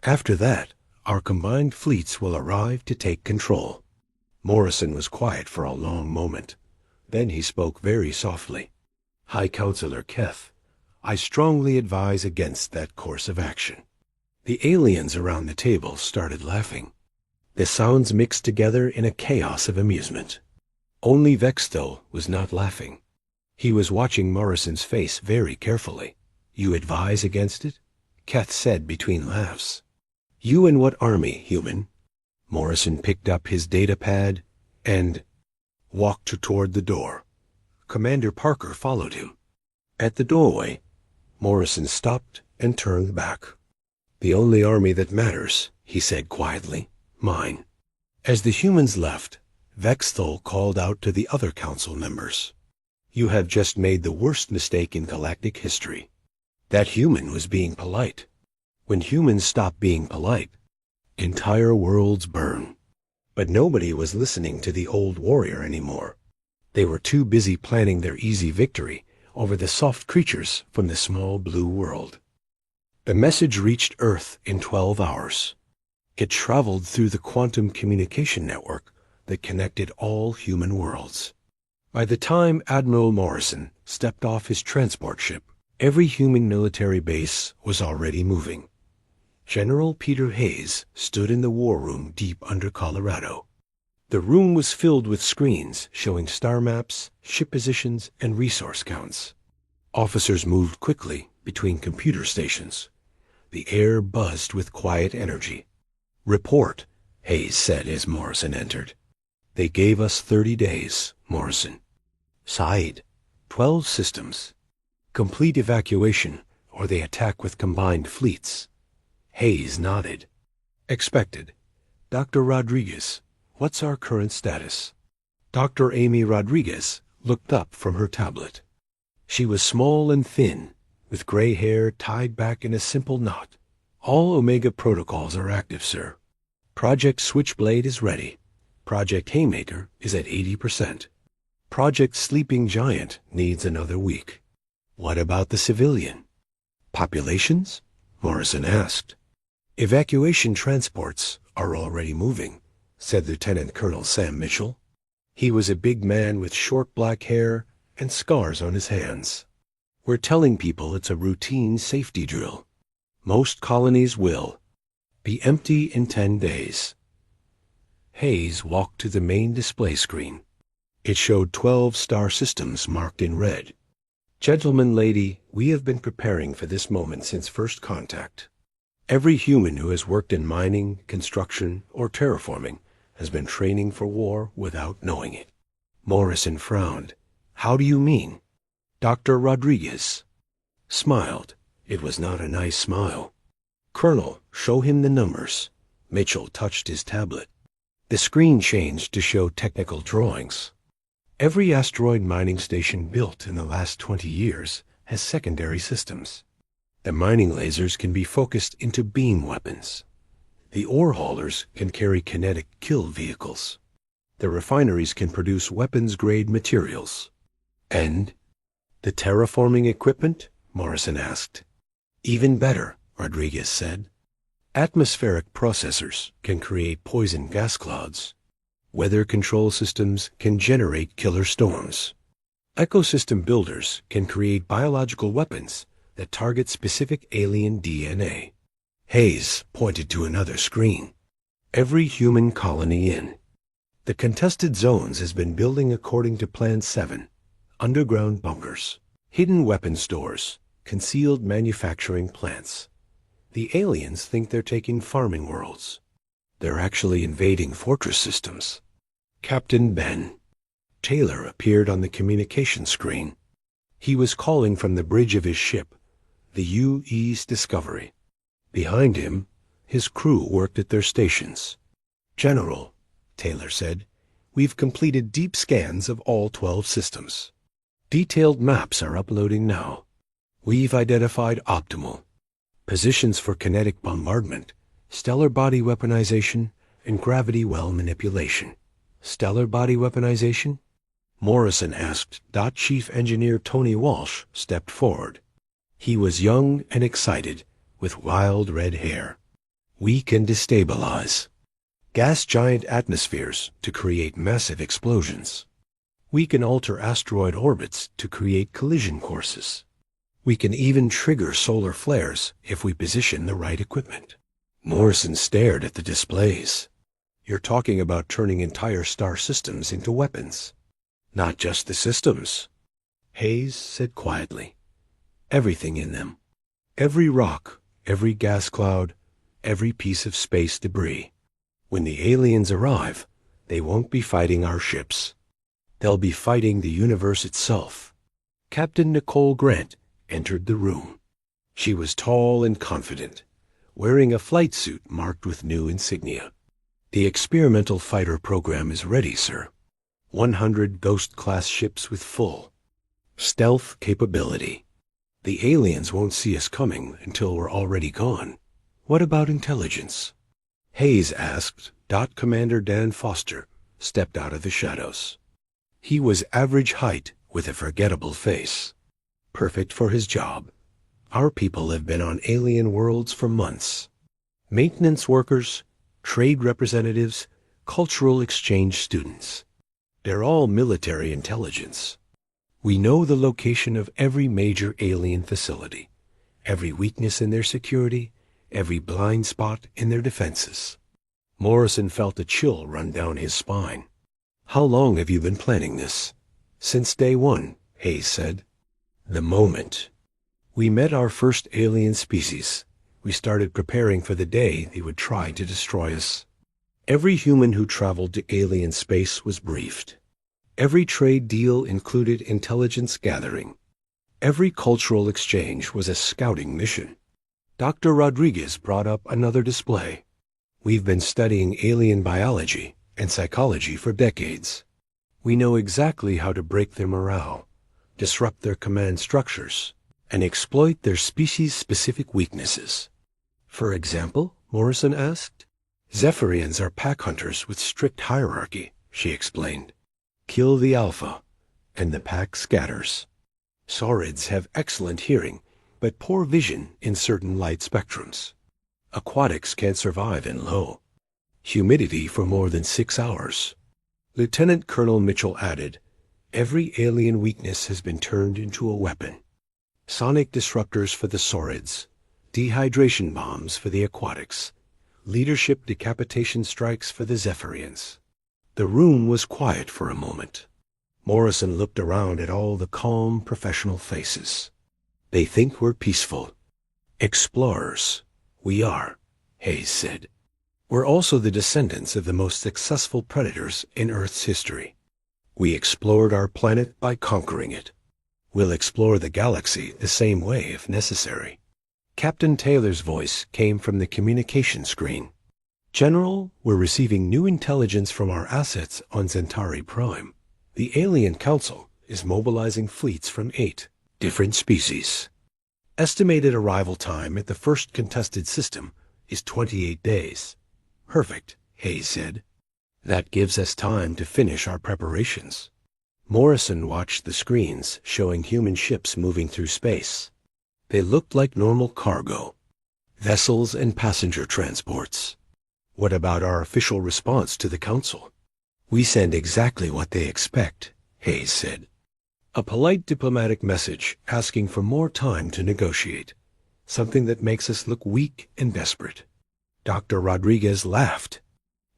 After that, our combined fleets will arrive to take control. Morrison was quiet for a long moment. Then he spoke very softly. High Counselor Keth, I strongly advise against that course of action. The aliens around the table started laughing. The sounds mixed together in a chaos of amusement. Only Vexthul was not laughing. He was watching Morrison's face very carefully. You advise against it? Keth said between laughs. You and what army, human? Morrison picked up his data pad and walked toward the door. Commander Parker followed him. At the doorway, Morrison stopped and turned back. "The only army that matters," he said quietly, "mine." As the humans left, Vexthol called out to the other council members. "You have just made the worst mistake in galactic history." That human was being polite. When humans stop being polite, entire worlds burn. But nobody was listening to the old warrior anymore. They were too busy planning their easy victory over the soft creatures from the small blue world. The message reached Earth in 12 hours. It traveled through the quantum communication network that connected all human worlds. By the time Admiral Morrison stepped off his transport ship, every human military base was already moving. General Peter Hayes stood in the war room deep under Colorado. The room was filled with screens showing star maps, ship positions, and resource counts. Officers moved quickly between computer stations. The air buzzed with quiet energy. "Report," Hayes said as Morrison entered. "They gave us 30 days, Morrison." "Side, 12 systems. Complete evacuation, or they attack with combined fleets." Hayes nodded. "Expected. Dr. Rodriguez, what's our current status?" Dr. Amy Rodriguez looked up from her tablet. She was small and thin, with gray hair tied back in a simple knot. "All Omega protocols are active, sir. Project Switchblade is ready. Project Haymaker is at 80%. Project Sleeping Giant needs another week." "What about the civilian populations?" Morrison asked. "Evacuation transports are already moving," said Lieutenant Colonel Sam Mitchell. He was a big man with short black hair and scars on his hands. "We're telling people it's a routine safety drill. Most colonies will be empty in 10 days. Hayes walked to the main display screen. It showed 12 star systems marked in red. "Gentleman, lady, we have been preparing for this moment since first contact. Every human who has worked in mining, construction, or terraforming has been training for war without knowing it." Morrison frowned. "How do you mean?" Dr. Rodriguez smiled. It was not a nice smile. "Colonel, show him the numbers." Mitchell touched his tablet. The screen changed to show technical drawings. Every asteroid mining station built in the last 20 years has secondary systems. The mining lasers can be focused into beam weapons. The ore haulers can carry kinetic kill vehicles. The refineries can produce weapons-grade materials. "And the terraforming equipment?" Morrison asked. "Even better," Rodriguez said. "Atmospheric processors can create poison gas clouds. Weather control systems can generate killer storms. Ecosystem builders can create biological weapons that target specific alien DNA." Hayes pointed to another screen. "Every human colony in the contested zones has been building according to Plan 7, underground bunkers, hidden weapon stores, concealed manufacturing plants. The aliens think they're taking farming worlds. They're actually invading fortress systems." Captain Ben Taylor appeared on the communication screen. He was calling from the bridge of his ship, the U.E.'s Discovery. Behind him, his crew worked at their stations. "General," Taylor said, "we've completed deep scans of all 12 systems. Detailed maps are uploading now. We've identified optimal positions for kinetic bombardment, stellar body weaponization, and gravity well manipulation." "Stellar body weaponization?" Morrison asked. Chief Engineer Tony Walsh stepped forward. He was young and excited, with wild red hair. "We can destabilize gas giant atmospheres to create massive explosions. We can alter asteroid orbits to create collision courses. We can even trigger solar flares if we position the right equipment." Morrison stared at the displays. "You're talking about turning entire star systems into weapons." "Not just the systems," Hayes said quietly. "Everything in them. Every rock, every gas cloud, every piece of space debris. When the aliens arrive, they won't be fighting our ships. They'll be fighting the universe itself. Captain Nicole Grant entered the room. She was tall and confident, wearing a flight suit marked with new insignia. The experimental fighter program is ready, sir. 100 Ghost-class ships with full stealth capability. The aliens won't see us coming until we're already gone. What about intelligence? Hayes asked. Commander Dan Foster stepped out of the shadows. He was average height with a forgettable face. Perfect for his job. Our people have been on alien worlds for months. Maintenance workers, trade representatives, cultural exchange students. They're all military intelligence. We know the location of every major alien facility, every weakness in their security, every blind spot in their defenses. Morrison felt a chill run down his spine. How long have you been planning this? Since day one, Hayes said. The moment we met our first alien species, we started preparing for the day they would try to destroy us. Every human who traveled to alien space was briefed. Every trade deal included intelligence gathering. Every cultural exchange was a scouting mission. Dr. Rodriguez brought up another display. We've been studying alien biology and psychology for decades. We know exactly how to break their morale, disrupt their command structures, and exploit their species-specific weaknesses. For example, Morrison asked. Zephyrians are pack hunters with strict hierarchy, she explained. Kill the alpha, and the pack scatters. Saurids have excellent hearing, but poor vision in certain light spectrums. Aquatics can't survive in low humidity for more than 6 hours. Lieutenant Colonel Mitchell added, every alien weakness has been turned into a weapon. Sonic disruptors for the saurids, dehydration bombs for the aquatics, leadership decapitation strikes for the Zephyrians. The room was quiet for a moment. Morrison looked around at all the calm, professional faces. They think we're peaceful. Explorers. We are, Hayes said. We're also the descendants of the most successful predators in Earth's history. We explored our planet by conquering it. We'll explore the galaxy the same way if necessary. Captain Taylor's voice came from the communication screen. General, we're receiving new intelligence from our assets on Centauri Prime. The Alien Council is mobilizing fleets from 8 different species. Estimated arrival time at the first contested system is 28 days. Perfect, Hayes said. That gives us time to finish our preparations. Morrison watched the screens showing human ships moving through space. They looked like normal cargo, vessels and passenger transports. What about our official response to the Council? We send exactly what they expect, Hayes said. A polite diplomatic message asking for more time to negotiate, something that makes us look weak and desperate. Dr. Rodriguez laughed.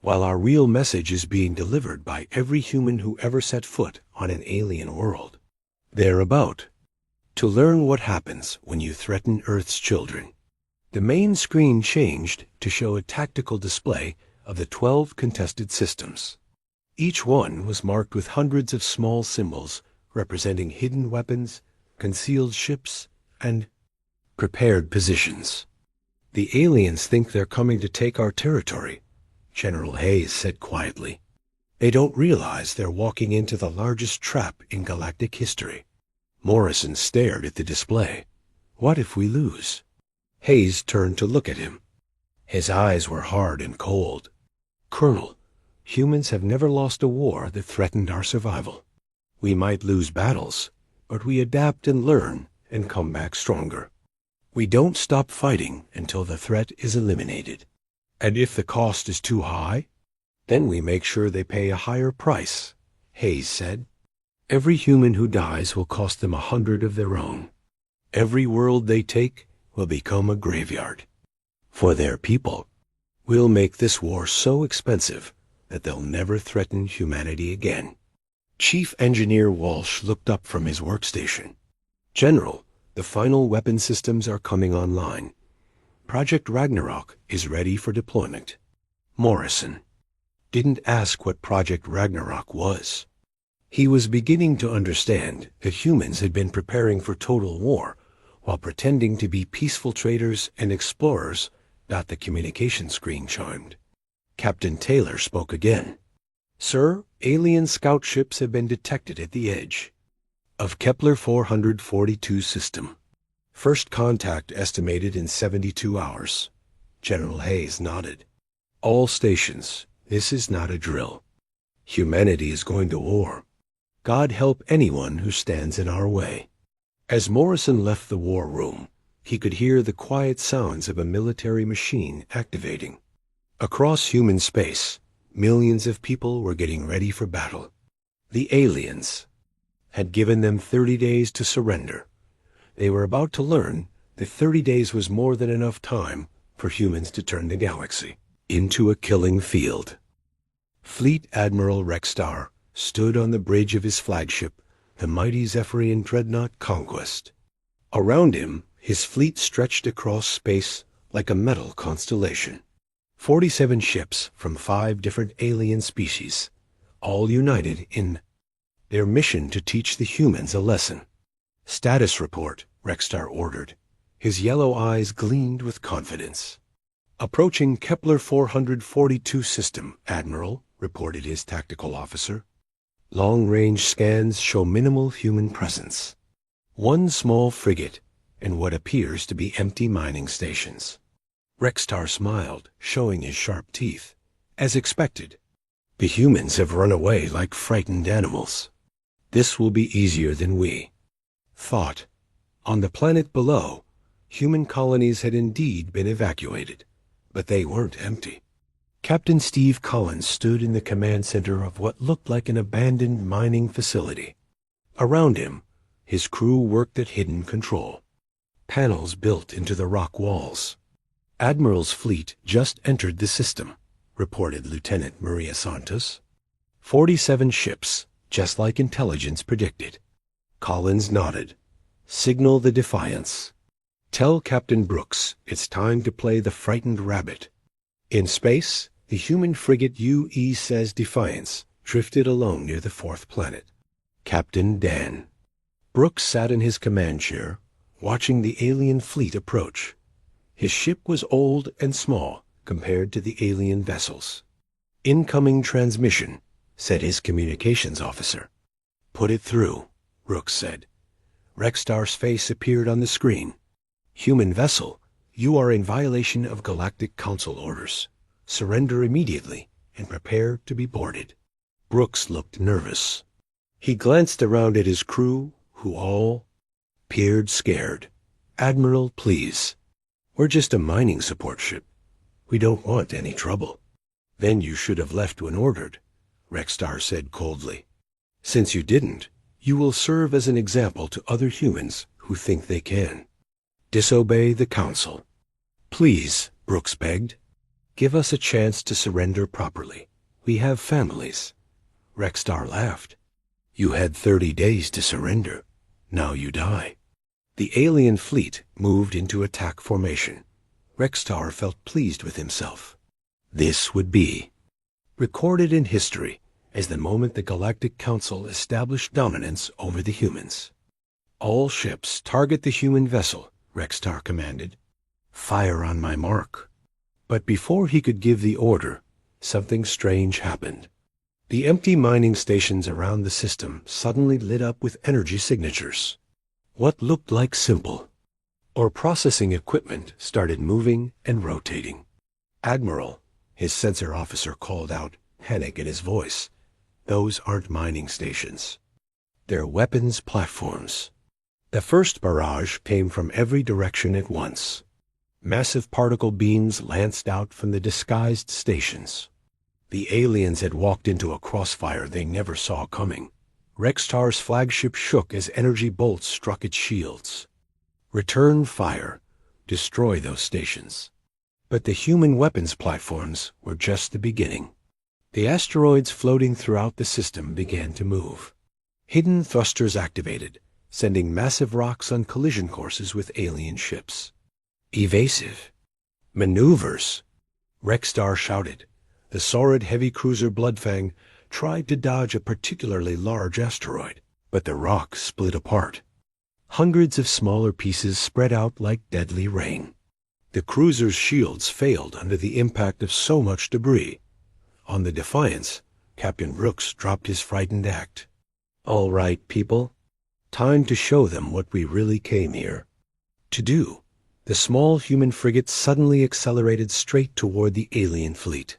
While our real message is being delivered by every human who ever set foot on an alien world. They're about to learn what happens when you threaten Earth's children. The main screen changed to show a tactical display of the 12 contested systems. Each one was marked with hundreds of small symbols representing hidden weapons, concealed ships, and prepared positions. The aliens think they're coming to take our territory, General Hayes said quietly. They don't realize they're walking into the largest trap in galactic history. Morrison stared at the display. What if we lose? Hayes turned to look at him. His eyes were hard and cold. Colonel, humans have never lost a war that threatened our survival. We might lose battles, but we adapt and learn and come back stronger. We don't stop fighting until the threat is eliminated. And if the cost is too high, then we make sure they pay a higher price, Hayes said. Every human who dies will cost them 100 of their own. Every world they take will become a graveyard. For their people, we'll make this war so expensive that they'll never threaten humanity again. Chief Engineer Walsh looked up from his workstation. General, the final weapon systems are coming online. Project Ragnarok is ready for deployment. Morrison didn't ask what Project Ragnarok was. He was beginning to understand that humans had been preparing for total war while pretending to be peaceful traders and explorers. The communication screen chimed. Captain Taylor spoke again. "Sir, alien scout ships have been detected at the edge of Kepler 442 system. First contact estimated in 72 hours. General Hayes nodded. "All stations, this is not a drill. Humanity is going to war. God help anyone who stands in our way." As Morrison left the war room, he could hear the quiet sounds of a military machine activating. Across human space, millions of people were getting ready for battle. The aliens had given them 30 days to surrender. They were about to learn that 30 days was more than enough time for humans to turn the galaxy into a killing field. Fleet Admiral Rexstar stood on the bridge of his flagship, the mighty Zephyrian dreadnought Conquest. Around him, his fleet stretched across space like a metal constellation. 47 ships from 5 different alien species, all united in their mission to teach the humans a lesson. "Status report," Rexstar ordered. His yellow eyes gleamed with confidence. "Approaching Kepler 442 system, Admiral," reported his tactical officer. "Long-range scans show minimal human presence. One small frigate and what appears to be empty mining stations." Rexstar smiled, showing his sharp teeth. "As expected. The humans have run away like frightened animals. This will be easier than we thought." On the planet below, human colonies had indeed been evacuated, but they weren't empty. Captain Steve Collins stood in the command center of what looked like an abandoned mining facility. Around him, his crew worked at hidden control, panels built into the rock walls. "Admiral's fleet just entered the system," reported Lieutenant Maria Santos. 47 ships, just like intelligence predicted. Collins nodded. "Signal the Defiance. Tell Captain Brooks it's time to play the frightened rabbit." In space, the human frigate USS Defiance drifted alone near the 4th planet. Captain Dan Brooks sat in his command chair, watching the alien fleet approach. His ship was old and small compared to the alien vessels. "Incoming transmission," said his communications officer. "Put it through," Brooks said. Rexstar's face appeared on the screen. "Human vessel, you are in violation of Galactic Council orders. Surrender immediately and prepare to be boarded." Brooks looked nervous. He glanced around at his crew, who all appeared scared. "Admiral, please. We're just a mining support ship. We don't want any trouble." "Then you should have left when ordered," Rexstar said coldly. "Since you didn't, you will serve as an example to other humans who think they can disobey the Council." "Please," Brooks begged, "give us a chance to surrender properly. We have families." Rexstar laughed. "You had 30 days to surrender. Now you die." The alien fleet moved into attack formation. Rexstar felt pleased with himself. This would be recorded in history as the moment the Galactic Council established dominance over the humans. "All ships target the human vessel," Rexstar commanded. "Fire on my mark." But before he could give the order, something strange happened. The empty mining stations around the system suddenly lit up with energy signatures. What looked like simple or processing equipment started moving and rotating. "Admiral," his sensor officer called out, panic in his voice. "Those aren't mining stations. They're weapons platforms." The first barrage came from every direction at once. Massive particle beams lanced out from the disguised stations. The aliens had walked into a crossfire they never saw coming. Rexstar's flagship shook as energy bolts struck its shields. Return fire. Destroy those stations. But the human weapons platforms were just the beginning. The asteroids floating throughout the system began to move. Hidden thrusters activated, sending massive rocks on collision courses with alien ships. "Evasive maneuvers," Rexstar shouted. The Saurid heavy cruiser Bloodfang tried to dodge a particularly large asteroid, but the rock split apart. Hundreds of smaller pieces spread out like deadly rain. The cruiser's shields failed under the impact of so much debris. On the Defiance, Captain Brooks dropped his frightened act. "All right, people. Time to show them what we really came here to do." The small human frigate suddenly accelerated straight toward the alien fleet.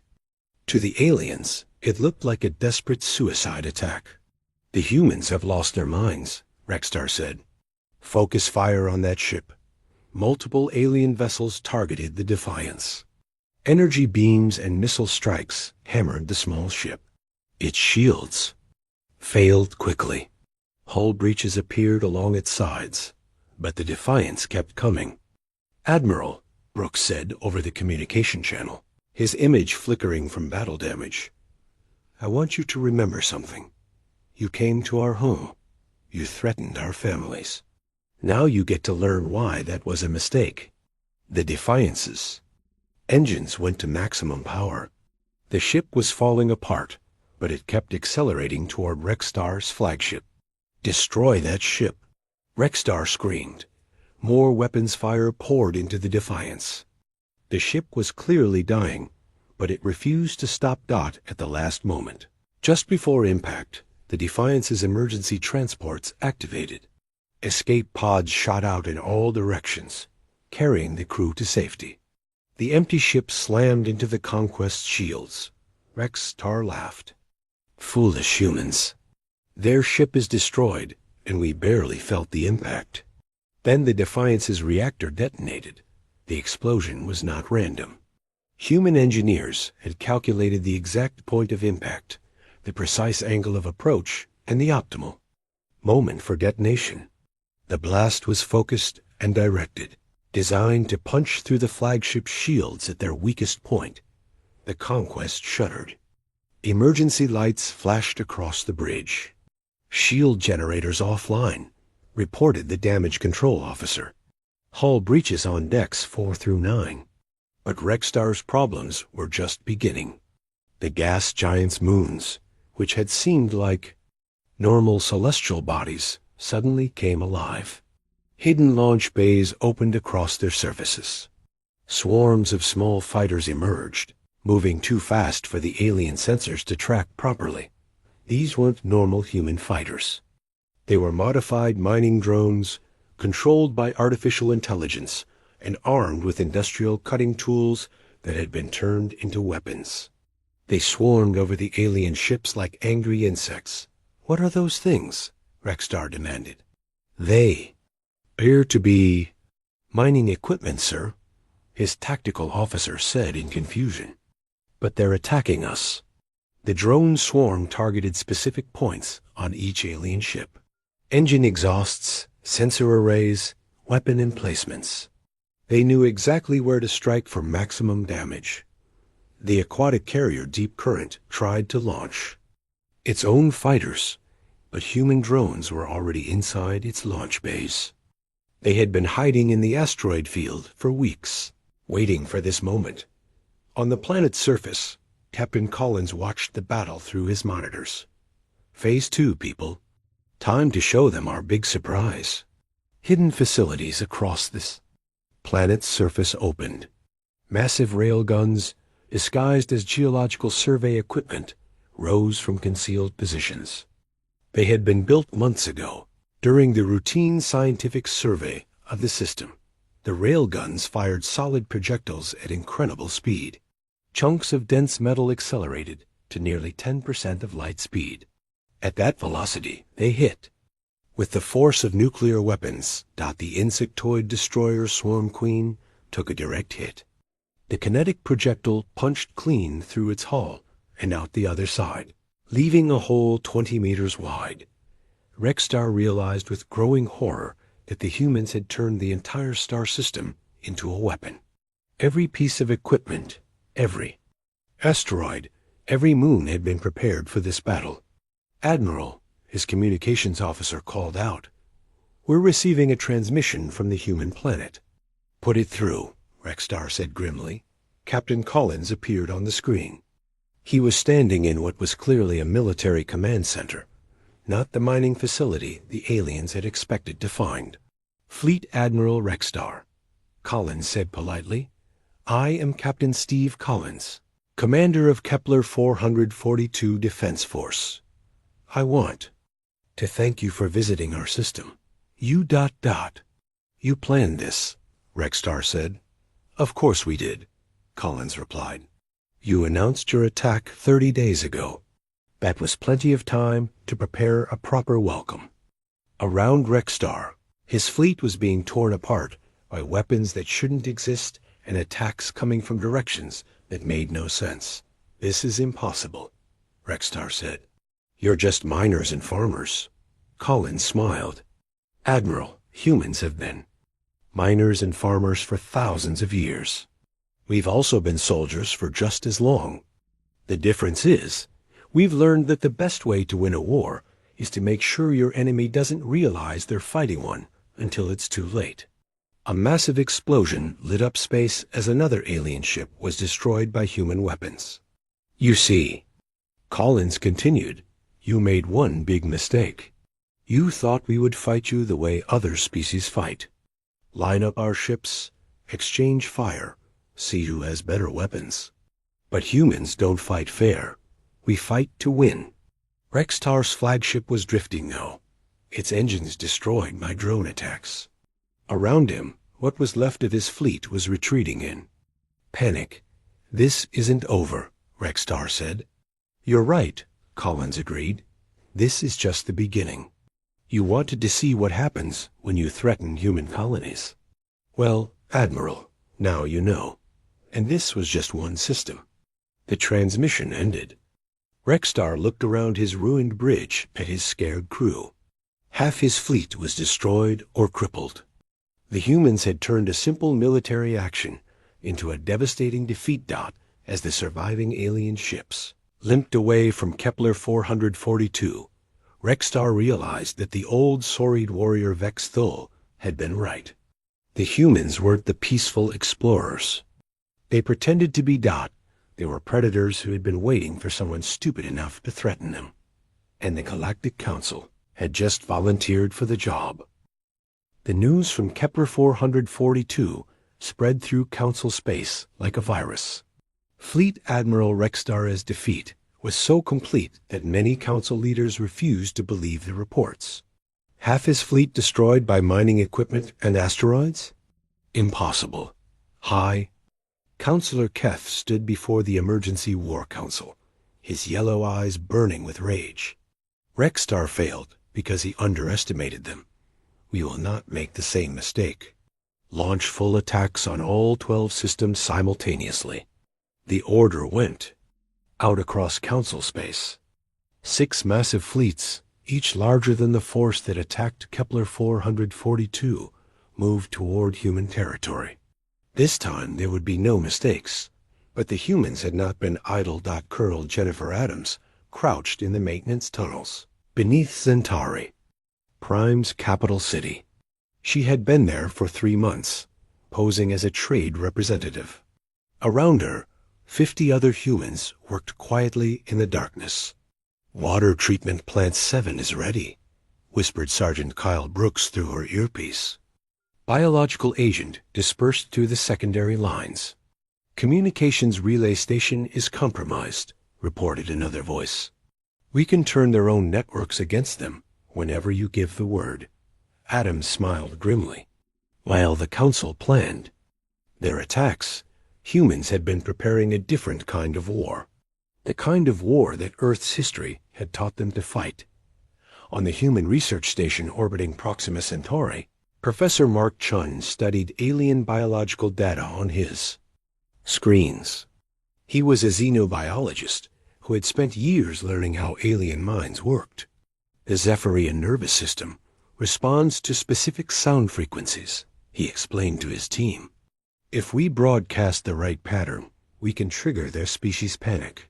To the aliens, it looked like a desperate suicide attack. "The humans have lost their minds," Rexstar said. "Focus fire on that ship." Multiple alien vessels targeted the Defiance. Energy beams and missile strikes hammered the small ship. Its shields failed quickly. Hull breaches appeared along its sides, but the Defiance kept coming. "Admiral," Brooks said over the communication channel, his image flickering from battle damage, "I want you to remember something. You came to our home. You threatened our families. Now you get to learn why that was a mistake." The Defiance's engines went to maximum power. The ship was falling apart, but it kept accelerating toward Rexstar's flagship. "Destroy that ship," Rexstar screamed. More weapons fire poured into the Defiance. The ship was clearly dying, but it refused to stop Dot at the last moment. Just before impact, the Defiance's emergency transports activated. Escape pods shot out in all directions, carrying the crew to safety. The empty ship slammed into the Conquest's shields. Rexstar laughed. "Foolish humans. Their ship is destroyed, and we barely felt the impact." Then the Defiance's reactor detonated. The explosion was not random. Human engineers had calculated the exact point of impact, the precise angle of approach, and the optimal moment for detonation. The blast was focused and directed, designed to punch through the flagship's shields at their weakest point. The Conquest shuddered. Emergency lights flashed across the bridge. "Shield generators offline," reported the damage control officer. "Hull breaches on decks 4 through 9. But Rexstar's problems were just beginning. The gas giant's moons, which had seemed like normal celestial bodies, suddenly came alive. Hidden launch bays opened across their surfaces. Swarms of small fighters emerged, moving too fast for the alien sensors to track properly. These weren't normal human fighters. They were modified mining drones, controlled by artificial intelligence, and armed with industrial cutting tools that had been turned into weapons. They swarmed over the alien ships like angry insects. "What are those things?" Rexstar demanded. "They appear to be mining equipment, sir," his tactical officer said in confusion. "But they're attacking us." The drone swarm targeted specific points on each alien ship. Engine exhausts, sensor arrays, weapon emplacements. They knew exactly where to strike for maximum damage. The aquatic carrier Deep Current tried to launch its own fighters, but human drones were already inside its launch bays. They had been hiding in the asteroid field for weeks, waiting for this moment. On the planet's surface, Captain Collins watched the battle through his monitors. "Phase 2, people. Time to show them our big surprise." Hidden facilities across this planet's surface opened. Massive railguns, disguised as geological survey equipment, rose from concealed positions. They had been built months ago, during the routine scientific survey of the system. The railguns fired solid projectiles at incredible speed. Chunks of dense metal accelerated to nearly 10% of light speed. At that velocity, they hit. With the force of nuclear weapons, the insectoid destroyer Swarm Queen took a direct hit. The kinetic projectile punched clean through its hull and out the other side, leaving a hole 20 meters wide. Rexstar realized with growing horror that the humans had turned the entire star system into a weapon. Every piece of equipment, every asteroid, every moon had been prepared for this battle. "Admiral," his communications officer called out, "we're receiving a transmission from the human planet." "Put it through," Rexstar said grimly. Captain Collins appeared on the screen. He was standing in what was clearly a military command center, not the mining facility the aliens had expected to find. Fleet Admiral Rexstar, Collins said politely. I am Captain Steve Collins, commander of Kepler 442 Defense Force. I want to thank you for visiting our system. You planned this, Rexstar said. Of course we did, Collins replied. You announced your attack 30 days ago. That was plenty of time to prepare a proper welcome. Around Rexstar, his fleet was being torn apart by weapons that shouldn't exist and attacks coming from directions that made no sense. This is impossible, Rexstar said. You're just miners and farmers. Collins smiled. Admiral, humans have been miners and farmers for thousands of years. We've also been soldiers for just as long. The difference is, we've learned that the best way to win a war is to make sure your enemy doesn't realize they're fighting one until it's too late. A massive explosion lit up space as another alien ship was destroyed by human weapons. You see, Collins continued, you made one big mistake. You thought we would fight you the way other species fight. Line up our ships, exchange fire, see who has better weapons. But humans don't fight fair. We fight to win. Rexstar's flagship was drifting now, its engines destroyed by drone attacks. Around him, what was left of his fleet was retreating in panic. This isn't over, Rexstar said. You're right, Collins agreed. This is just the beginning. You wanted to see what happens when you threaten human colonies. Well, Admiral, now you know. And this was just one system. The transmission ended. Rexstar looked around his ruined bridge at his scared crew. Half his fleet was destroyed or crippled. The humans had turned a simple military action into a devastating defeat. As the surviving alien ships limped away from Kepler 442, Rexstar realized that the old saurian warrior Vex Thul had been right. The humans weren't the peaceful explorers. They pretended to be. They were predators who had been waiting for someone stupid enough to threaten them. And the Galactic Council had just volunteered for the job. The news from Kepler 442 spread through Council space like a virus. Fleet Admiral Rexstar's defeat was so complete that many Council leaders refused to believe the reports. Half his fleet destroyed by mining equipment and asteroids? Impossible. High. Councillor Keth stood before the Emergency War Council, his yellow eyes burning with rage. Rexstar failed because he underestimated them. We will not make the same mistake. Launch full attacks on all 12 systems simultaneously. The order went out across Council space. 6 massive fleets, each larger than the force that attacked Kepler 442, moved toward human territory. This time there would be no mistakes, but the humans had not been idle. Colonel Jennifer Adams crouched in the maintenance tunnels beneath Centauri, Prime's capital city. She had been there for 3 months, posing as a trade representative. Around her, 50 other humans worked quietly in the darkness. Water Treatment Plant 7 is ready, whispered Sergeant Kyle Brooks through her earpiece. Biological agent dispersed through the secondary lines. Communications relay station is compromised, reported another voice. We can turn their own networks against them whenever you give the word. Adams smiled grimly. While the Council planned their attacks, humans had been preparing a different kind of war. The kind of war that Earth's history had taught them to fight. On the human research station orbiting Proxima Centauri, Professor Mark Chun studied alien biological data on his screens. He was a xenobiologist who had spent years learning how alien minds worked. The Zephyrian nervous system responds to specific sound frequencies, he explained to his team. If we broadcast the right pattern, we can trigger their species panic.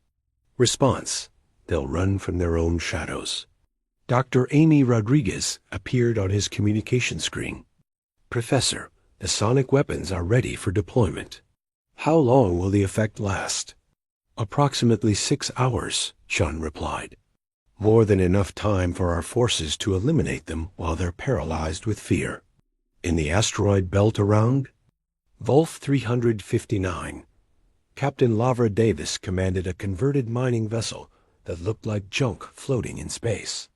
Response: they'll run from their own shadows. Dr. Amy Rodriguez appeared on his communication screen. Professor, the sonic weapons are ready for deployment. How long will the effect last? Approximately 6 hours, Chun replied. More than enough time for our forces to eliminate them while they're paralyzed with fear. In the asteroid belt around? Wolf 359. Captain Lavra Davis commanded a converted mining vessel that looked like junk floating in space.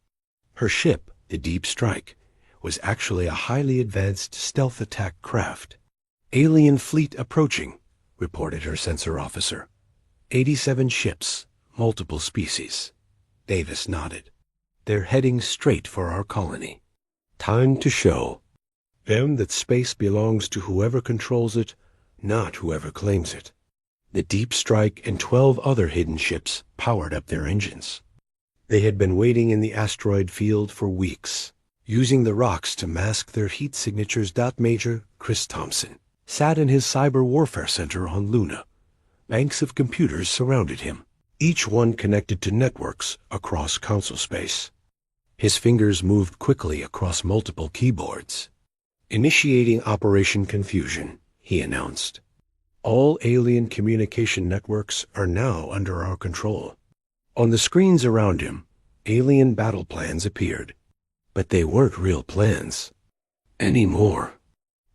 Her ship, the Deep Strike, was actually a highly advanced stealth attack craft. Alien fleet approaching, reported her sensor officer. 87 ships, multiple species. Davis nodded. They're heading straight for our colony. Time to show them that space belongs to whoever controls it, not whoever claims it. The Deep Strike and 12 other hidden ships powered up their engines. They had been waiting in the asteroid field for weeks, using the rocks to mask their heat signatures. Major Chris Thompson sat in his cyber warfare center on Luna. Banks of computers surrounded him, each one connected to networks across council space. His fingers moved quickly across multiple keyboards. Initiating Operation Confusion, he announced. All alien communication networks are now under our control. On the screens around him, alien battle plans appeared. But they weren't real plans anymore.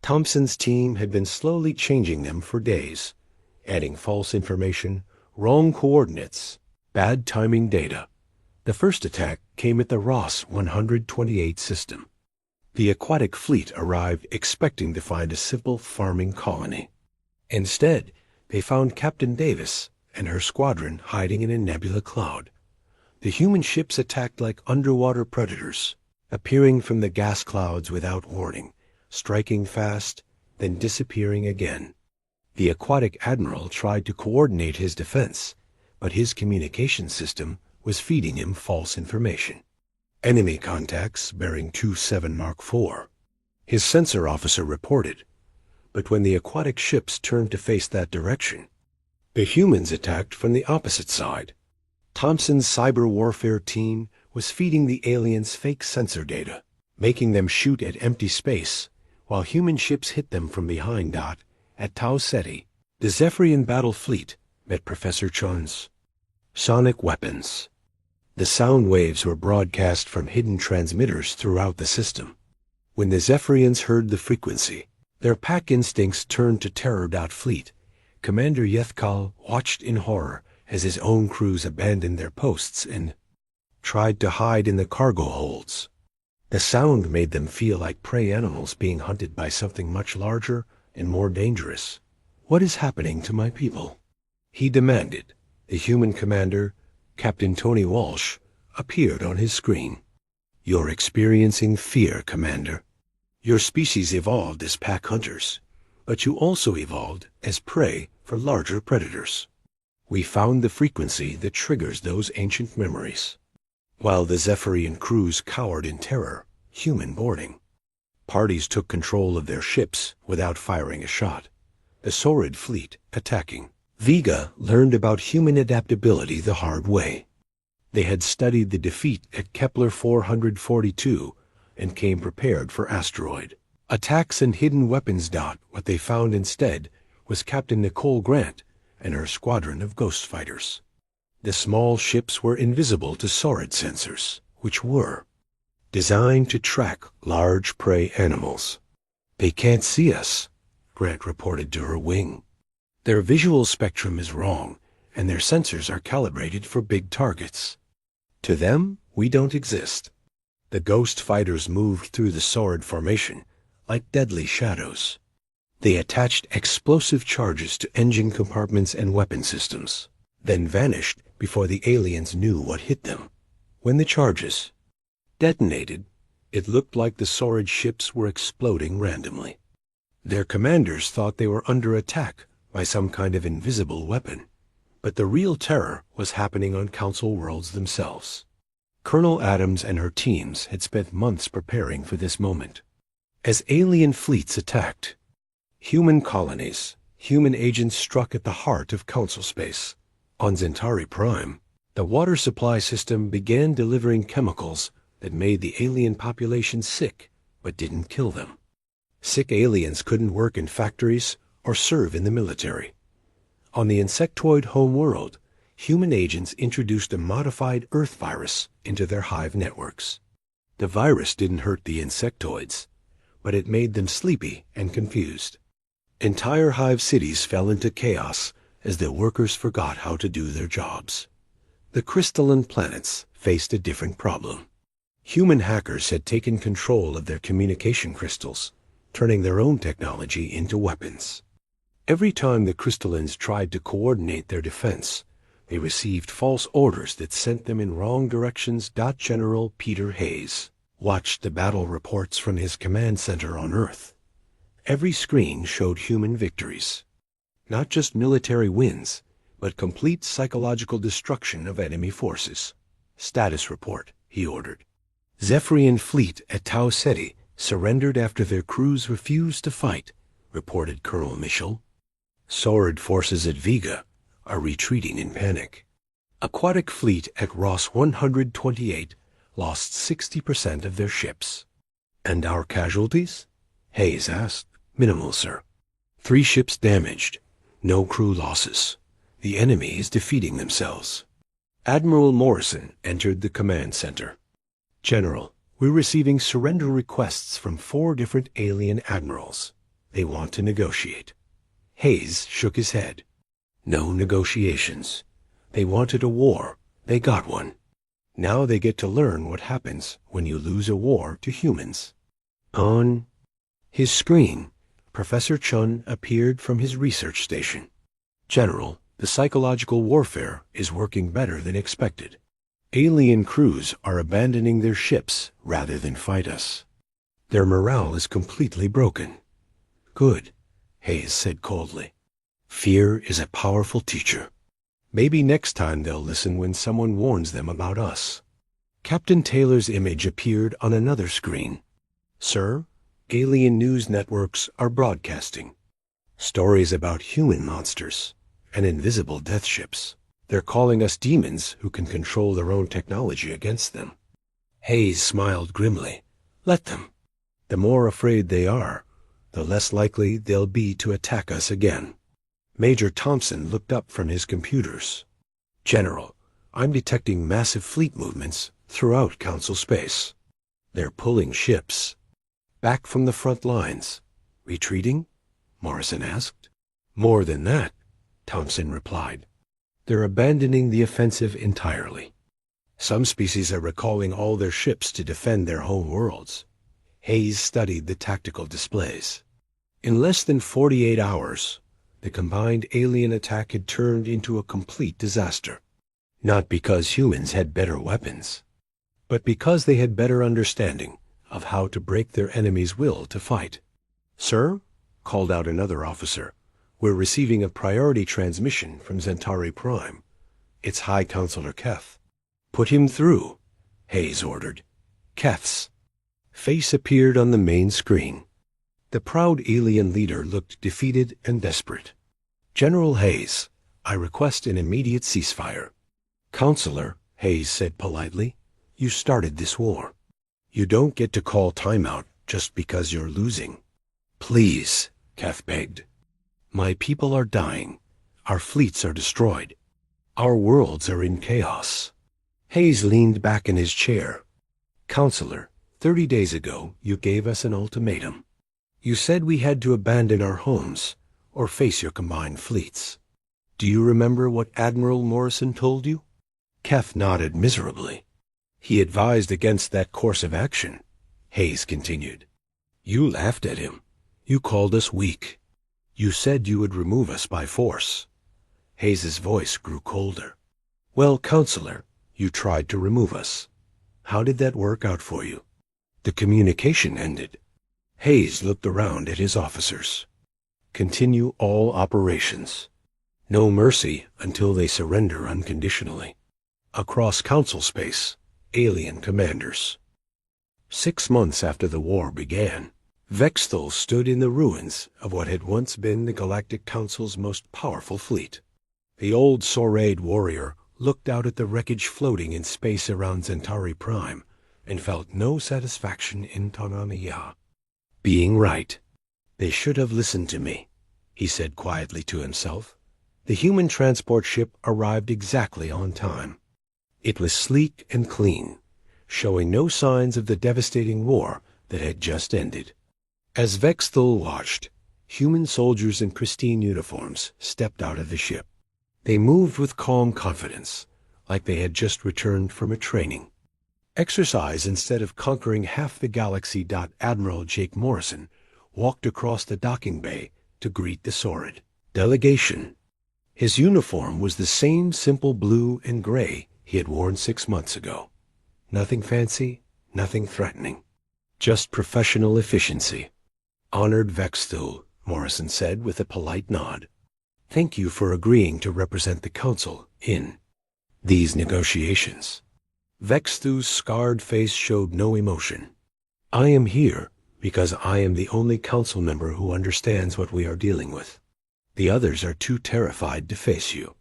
Thompson's team had been slowly changing them for days, adding false information, wrong coordinates, bad timing data. The first attack came at the Ross 128 system. The aquatic fleet arrived expecting to find a simple farming colony. Instead, they found Captain Davis and her squadron hiding in a nebula cloud. The human ships attacked like underwater predators, appearing from the gas clouds without warning, striking fast, then disappearing again. The aquatic admiral tried to coordinate his defense, but his communication system was feeding him false information. Enemy contacts bearing 27 Mark IV, his sensor officer reported. But when the aquatic ships turned to face that direction, the humans attacked from the opposite side. Thompson's cyber warfare team was feeding the aliens fake sensor data, making them shoot at empty space, while human ships hit them from behind. At Tau Ceti, the Zephyrian battle fleet met Professor Chun's sonic weapons. The sound waves were broadcast from hidden transmitters throughout the system. When the Zephyrians heard the frequency, their pack instincts turned to terror. Fleet Commander Yethkal watched in horror as his own crews abandoned their posts and tried to hide in the cargo holds. The sound made them feel like prey animals being hunted by something much larger and more dangerous. "What is happening to my people?" he demanded. The human commander, Captain Tony Walsh, appeared on his screen. "You're experiencing fear, Commander. Your species evolved as pack hunters, but you also evolved as prey for larger predators. We found the frequency that triggers those ancient memories." While the Zephyrian crews cowered in terror, human boarding. Parties took control of their ships without firing a shot. The Saurid fleet attacking. Vega learned about human adaptability the hard way. They had studied the defeat at Kepler 442 and came prepared for asteroid attacks and hidden weapons. What they found instead was Captain Nicole Grant and her squadron of ghost fighters. The small ships were invisible to Saurid sensors, which were designed to track large prey animals. "They can't see us," Grant reported to her wing. "Their visual spectrum is wrong, and their sensors are calibrated for big targets. To them, we don't exist." The ghost fighters moved through the Saurid formation like deadly shadows. They attached explosive charges to engine compartments and weapon systems, then vanished before the aliens knew what hit them. When the charges detonated, it looked like the Saurid ships were exploding randomly. Their commanders thought they were under attack by some kind of invisible weapon, but the real terror was happening on Council worlds themselves. Colonel Adams and her teams had spent months preparing for this moment. As alien fleets attacked human colonies, human agents struck at the heart of Council space. On Zentari Prime, the water supply system began delivering chemicals that made the alien population sick but didn't kill them. Sick aliens couldn't work in factories or serve in the military. On the insectoid home world, human agents introduced a modified Earth virus into their hive networks. The virus didn't hurt the insectoids, but it made them sleepy and confused. Entire hive cities fell into chaos as the workers forgot how to do their jobs. The crystalline planets faced a different problem. Human hackers had taken control of their communication crystals, turning their own technology into weapons. Every time the crystallines tried to coordinate their defense, they received false orders that sent them in wrong directions. General Peter Hayes watched the battle reports from his command center on Earth. Every screen showed human victories. Not just military wins, but complete psychological destruction of enemy forces. Status report, he ordered. Zephyrian fleet at Tau Ceti surrendered after their crews refused to fight, reported Colonel Michel. Saurid forces at Vega are retreating in panic. Aquatic fleet at Ross 128 lost 60% of their ships. And our casualties? Hayes asked. Minimal, sir. 3 ships damaged. No crew losses. The enemy is defeating themselves. Admiral Morrison entered the command center. General, we're receiving surrender requests from 4 different alien admirals. They want to negotiate. Hayes shook his head. No negotiations. They wanted a war. They got one. Now they get to learn what happens when you lose a war to humans. On his screen, Professor Chun appeared from his research station. General, the psychological warfare is working better than expected. Alien crews are abandoning their ships rather than fight us. Their morale is completely broken. Good, Hayes said coldly. Fear is a powerful teacher. Maybe next time they'll listen when someone warns them about us. Captain Taylor's image appeared on another screen. Sir, alien news networks are broadcasting stories about human monsters and invisible death ships. They're calling us demons who can control their own technology against them. Hayes smiled grimly. Let them. The more afraid they are, the less likely they'll be to attack us again. Major Thompson looked up from his computers. General, I'm detecting massive fleet movements throughout Council space. They're pulling ships. Back from the front lines. Retreating? Morrison asked. More than that, Thompson replied. They're abandoning the offensive entirely. Some species are recalling all their ships to defend their home worlds. Hayes studied the tactical displays. In less than 48 hours, the combined alien attack had turned into a complete disaster. Not because humans had better weapons, but because they had better understanding of how to break their enemy's will to fight. Sir, called out another officer, we're receiving a priority transmission from Centauri Prime. It's High Counselor Keth. Put him through, Hayes ordered. Keth's face appeared on the main screen. The proud alien leader looked defeated and desperate. General Hayes, I request an immediate ceasefire. Counselor, Hayes said politely, you started this war. You don't get to call timeout just because you're losing. Please, Keth begged. My people are dying. Our fleets are destroyed. Our worlds are in chaos. Hayes leaned back in his chair. Counselor, 30 days ago you gave us an ultimatum. You said we had to abandon our homes or face your combined fleets. Do you remember what Admiral Morrison told you? Keth nodded miserably. He advised against that course of action, Hayes continued. You laughed at him. You called us weak. You said you would remove us by force. Hayes's voice grew colder. Well, Counselor, you tried to remove us. How did that work out for you? The communication ended. Hayes looked around at his officers. Continue all operations. No mercy until they surrender unconditionally. Across Council space, alien commanders. 6 months after the war began, Vexthal stood in the ruins of what had once been the Galactic Council's most powerful fleet. The old Saurid warrior looked out at the wreckage floating in space around Centauri Prime and felt no satisfaction in Tanania. Being right. They should have listened to me, he said quietly to himself. The human transport ship arrived exactly on time. It was sleek and clean, showing no signs of the devastating war that had just ended. As Vexthul watched, human soldiers in pristine uniforms stepped out of the ship. They moved with calm confidence, like they had just returned from a training exercise instead of conquering half the galaxy. Admiral Jake Morrison walked across the docking bay to greet the Saurid delegation. His uniform was the same simple blue and gray he had worn 6 months ago. Nothing fancy, nothing threatening. Just professional efficiency. "Honored Vexthul," Morrison said with a polite nod. "Thank you for agreeing to represent the Council in these negotiations." Vexthul's scarred face showed no emotion. "I am here because I am the only Council member who understands what we are dealing with. The others are too terrified to face you."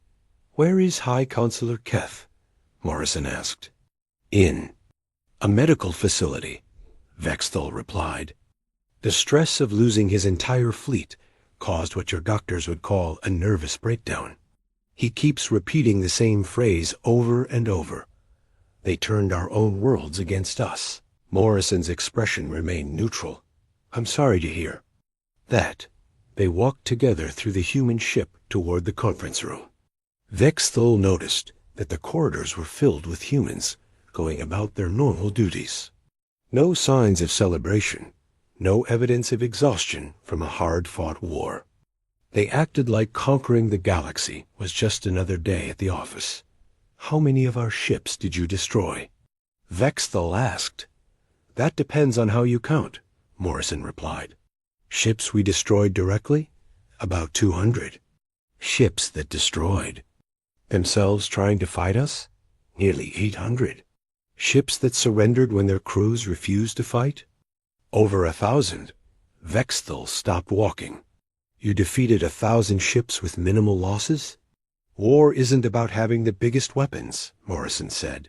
"Where is High Counselor Keth?" Morrison asked. "In a medical facility," Vexthul replied. "The stress of losing his entire fleet caused what your doctors would call a nervous breakdown. He keeps repeating the same phrase over and over. They turned our own worlds against us." Morrison's expression remained neutral. "I'm sorry to hear that." They walked together through the human ship toward the conference room. Vexthul noticed that the corridors were filled with humans going about their normal duties. No signs of celebration, no evidence of exhaustion from a hard-fought war. They acted like conquering the galaxy was just another day at the office. "How many of our ships did you destroy?" Vexthul asked. "That depends on how you count," Morrison replied. "Ships we destroyed directly? About 200. Ships that destroyed themselves trying to fight us? Nearly 800. Ships that surrendered when their crews refused to fight? Over 1,000. Vexthul stopped walking. "You defeated 1,000 ships with minimal losses?" "War isn't about having the biggest weapons," Morrison said.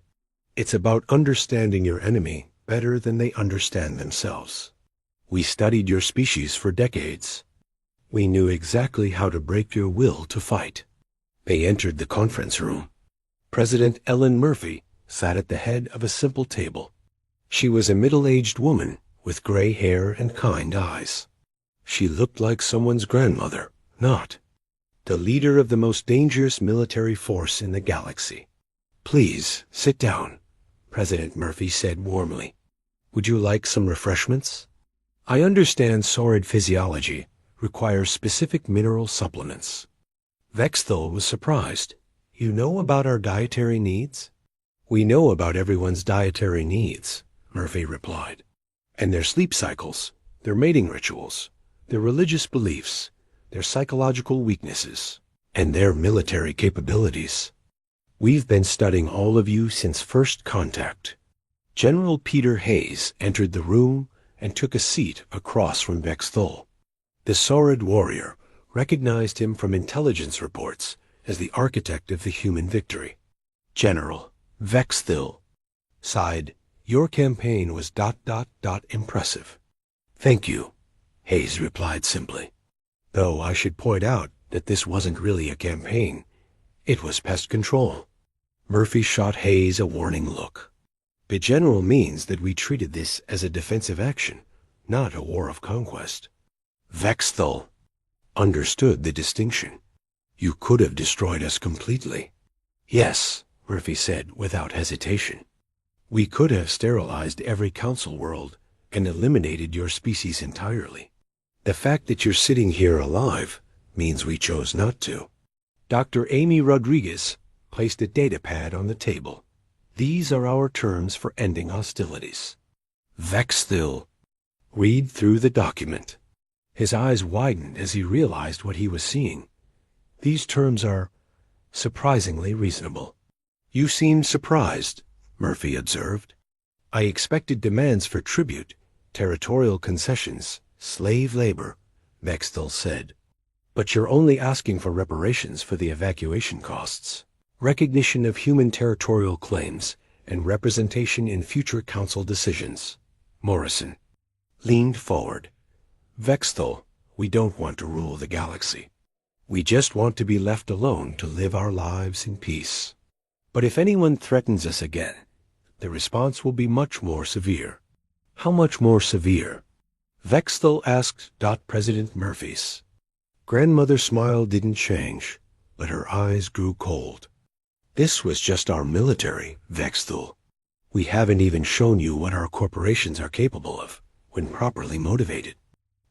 "It's about understanding your enemy better than they understand themselves. We studied your species for decades. We knew exactly how to break your will to fight." They entered the conference room. President Ellen Murphy sat at the head of a simple table. She was a middle-aged woman with gray hair and kind eyes. She looked like someone's grandmother, not the leader of the most dangerous military force in the galaxy. "Please, sit down," President Murphy said warmly. "Would you like some refreshments? I understand Saurid physiology requires specific mineral supplements." Vexthul was surprised. "You know about our dietary needs?" "We know about everyone's dietary needs," Murphy replied. "And their sleep cycles, their mating rituals, their religious beliefs, their psychological weaknesses, and their military capabilities. We've been studying all of you since first contact." General Peter Hayes entered the room and took a seat across from Vexthul. The Saurid warrior recognized him from intelligence reports as the architect of the human victory. "General," Vexthul sighed, "your campaign was ... impressive." "Thank you," Hayes replied simply. "Though I should point out that this wasn't really a campaign. It was pest control." Murphy shot Hayes a warning look. "The general means that we treated this as a defensive action, not a war of conquest." Vexthul understood the distinction. "You could have destroyed us completely." "Yes," Murphy said without hesitation. "We could have sterilized every council world and eliminated your species entirely. The fact that you're sitting here alive means we chose not to." Dr. Amy Rodriguez placed a data pad on the table. "These are our terms for ending hostilities." Vexthul read through the document. His eyes widened as he realized what he was seeing. "These terms are surprisingly reasonable." "You seemed surprised," Murphy observed. "I expected demands for tribute, territorial concessions, slave labor," Vexthul said. "But you're only asking for reparations for the evacuation costs, recognition of human territorial claims, and representation in future council decisions." Morrison leaned forward. "Vexthul, we don't want to rule the galaxy. We just want to be left alone to live our lives in peace. But if anyone threatens us again, the response will be much more severe. How much more severe? Vexthal asked. President Murphy's grandmother's smile didn't change, but her eyes grew cold. This was just our military, Vexthal. We haven't even shown you what our corporations are capable of when properly motivated.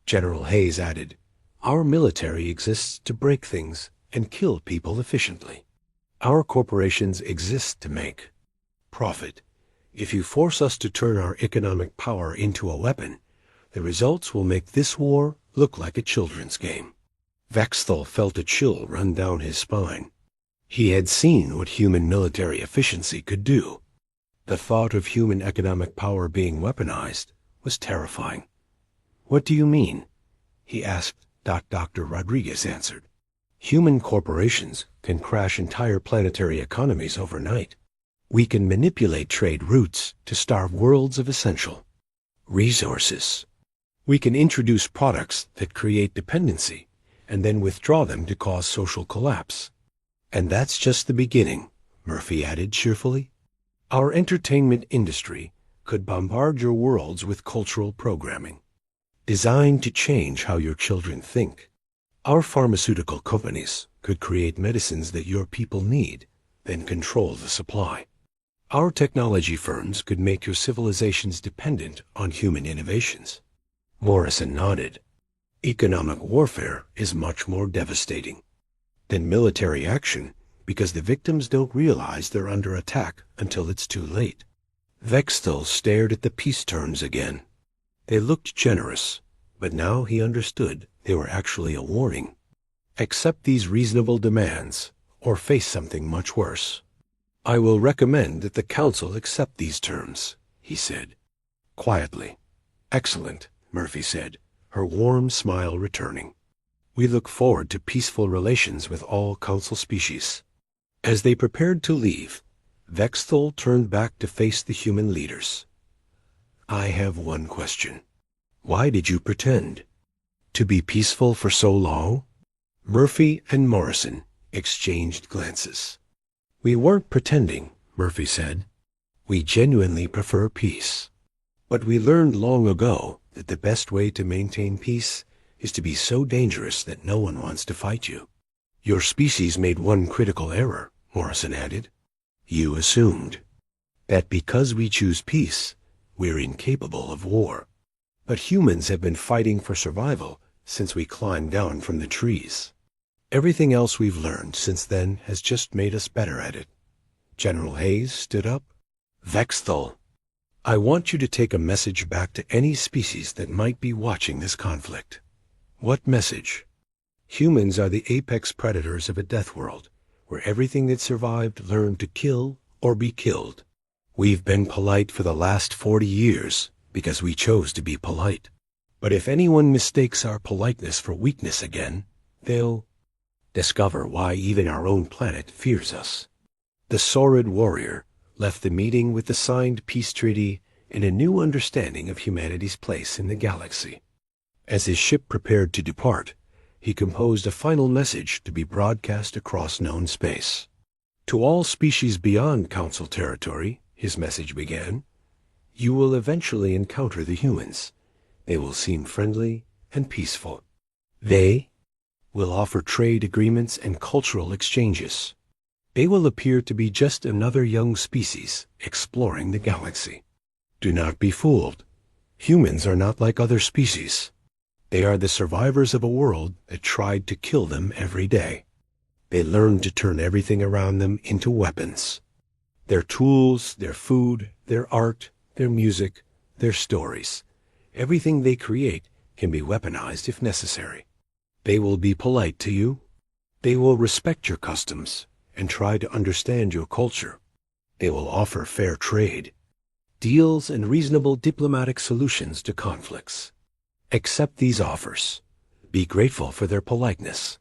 General Hayes added, our military exists to break things and kill people efficiently. Our corporations exist to make profit. If you force us to turn our economic power into a weapon, the results will make this war look like a children's game. Vexthal felt a chill run down his spine. He had seen what human military efficiency could do. The thought of human economic power being weaponized was terrifying. What do you mean? He asked. Dr. Rodriguez answered. Human corporations can crash entire planetary economies overnight. We can manipulate trade routes to starve worlds of essential resources. We can introduce products that create dependency and then withdraw them to cause social collapse. And that's just the beginning, Murphy added cheerfully. Our entertainment industry could bombard your worlds with cultural programming, designed to change how your children think. Our pharmaceutical companies could create medicines that your people need, then control the supply. Our technology firms could make your civilizations dependent on human innovations. Morrison nodded. Economic warfare is much more devastating than military action because the victims don't realize they're under attack until it's too late. Vexthal stared at the peace terms again. They looked generous, but now he understood they were actually a warning. Accept these reasonable demands, or face something much worse. I will recommend that the Council accept these terms, he said, quietly. Excellent, Murphy said, her warm smile returning. We look forward to peaceful relations with all Council species. As they prepared to leave, Vexthal turned back to face the human leaders. I have one question. Why did you pretend to be peaceful for so long? Murphy and Morrison exchanged glances. We weren't pretending, Murphy said. We genuinely prefer peace. But we learned long ago that the best way to maintain peace is to be so dangerous that no one wants to fight you. Your species made one critical error, Morrison added. You assumed that because we choose peace, we're incapable of war. But humans have been fighting for survival since we climbed down from the trees. Everything else we've learned since then has just made us better at it. General Hayes stood up. Vexthal, I want you to take a message back to any species that might be watching this conflict. What message? Humans are the apex predators of a death world, where everything that survived learned to kill or be killed. We've been polite for the last 40 years because we chose to be polite. But if anyone mistakes our politeness for weakness again, they'll discover why even our own planet fears us. The Saurid warrior left the meeting with the signed peace treaty and a new understanding of humanity's place in the galaxy. As his ship prepared to depart, he composed a final message to be broadcast across known space. To all species beyond Council territory, his message began, you will eventually encounter the humans. They will seem friendly and peaceful. They will offer trade agreements and cultural exchanges. They will appear to be just another young species exploring the galaxy. Do not be fooled. Humans are not like other species. They are the survivors of a world that tried to kill them every day. They learned to turn everything around them into weapons. Their tools, their food, their art, their music, their stories. Everything they create can be weaponized if necessary. They will be polite to you. They will respect your customs and try to understand your culture. They will offer fair trade, deals, and reasonable diplomatic solutions to conflicts. Accept these offers. Be grateful for their politeness.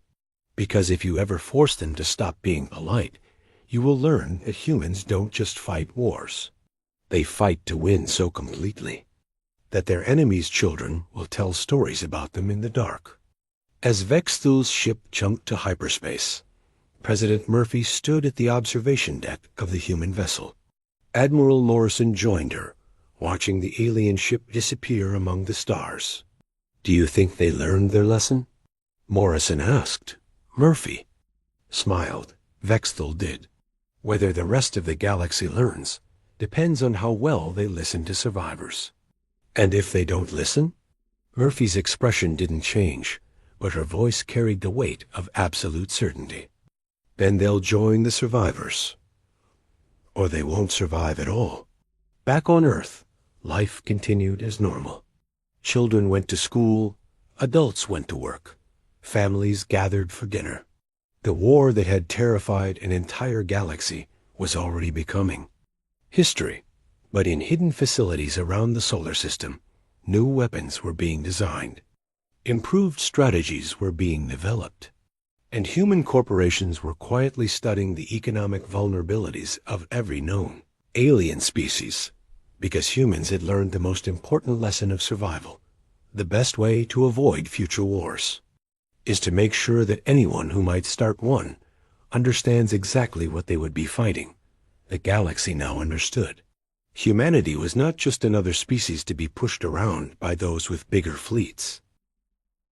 Because if you ever force them to stop being polite, you will learn that humans don't just fight wars. They fight to win so completely that their enemies' children will tell stories about them in the dark. As Vexthul's ship chunked to hyperspace, President Murphy stood at the observation deck of the human vessel. Admiral Morrison joined her, watching the alien ship disappear among the stars. "Do you think they learned their lesson?" Morrison asked. Murphy smiled. Vexthul did. Whether the rest of the galaxy learns depends on how well they listen to survivors. And if they don't listen? Murphy's expression didn't change, but her voice carried the weight of absolute certainty. Then they'll join the survivors. Or they won't survive at all. Back on Earth, life continued as normal. Children went to school, adults went to work, families gathered for dinner. The war that had terrified an entire galaxy was already becoming history. But in hidden facilities around the solar system, new weapons were being designed. Improved strategies were being developed. And human corporations were quietly studying the economic vulnerabilities of every known alien species, because humans had learned the most important lesson of survival. The best way to avoid future wars is to make sure that anyone who might start one understands exactly what they would be fighting. The galaxy now understood. Humanity was not just another species to be pushed around by those with bigger fleets.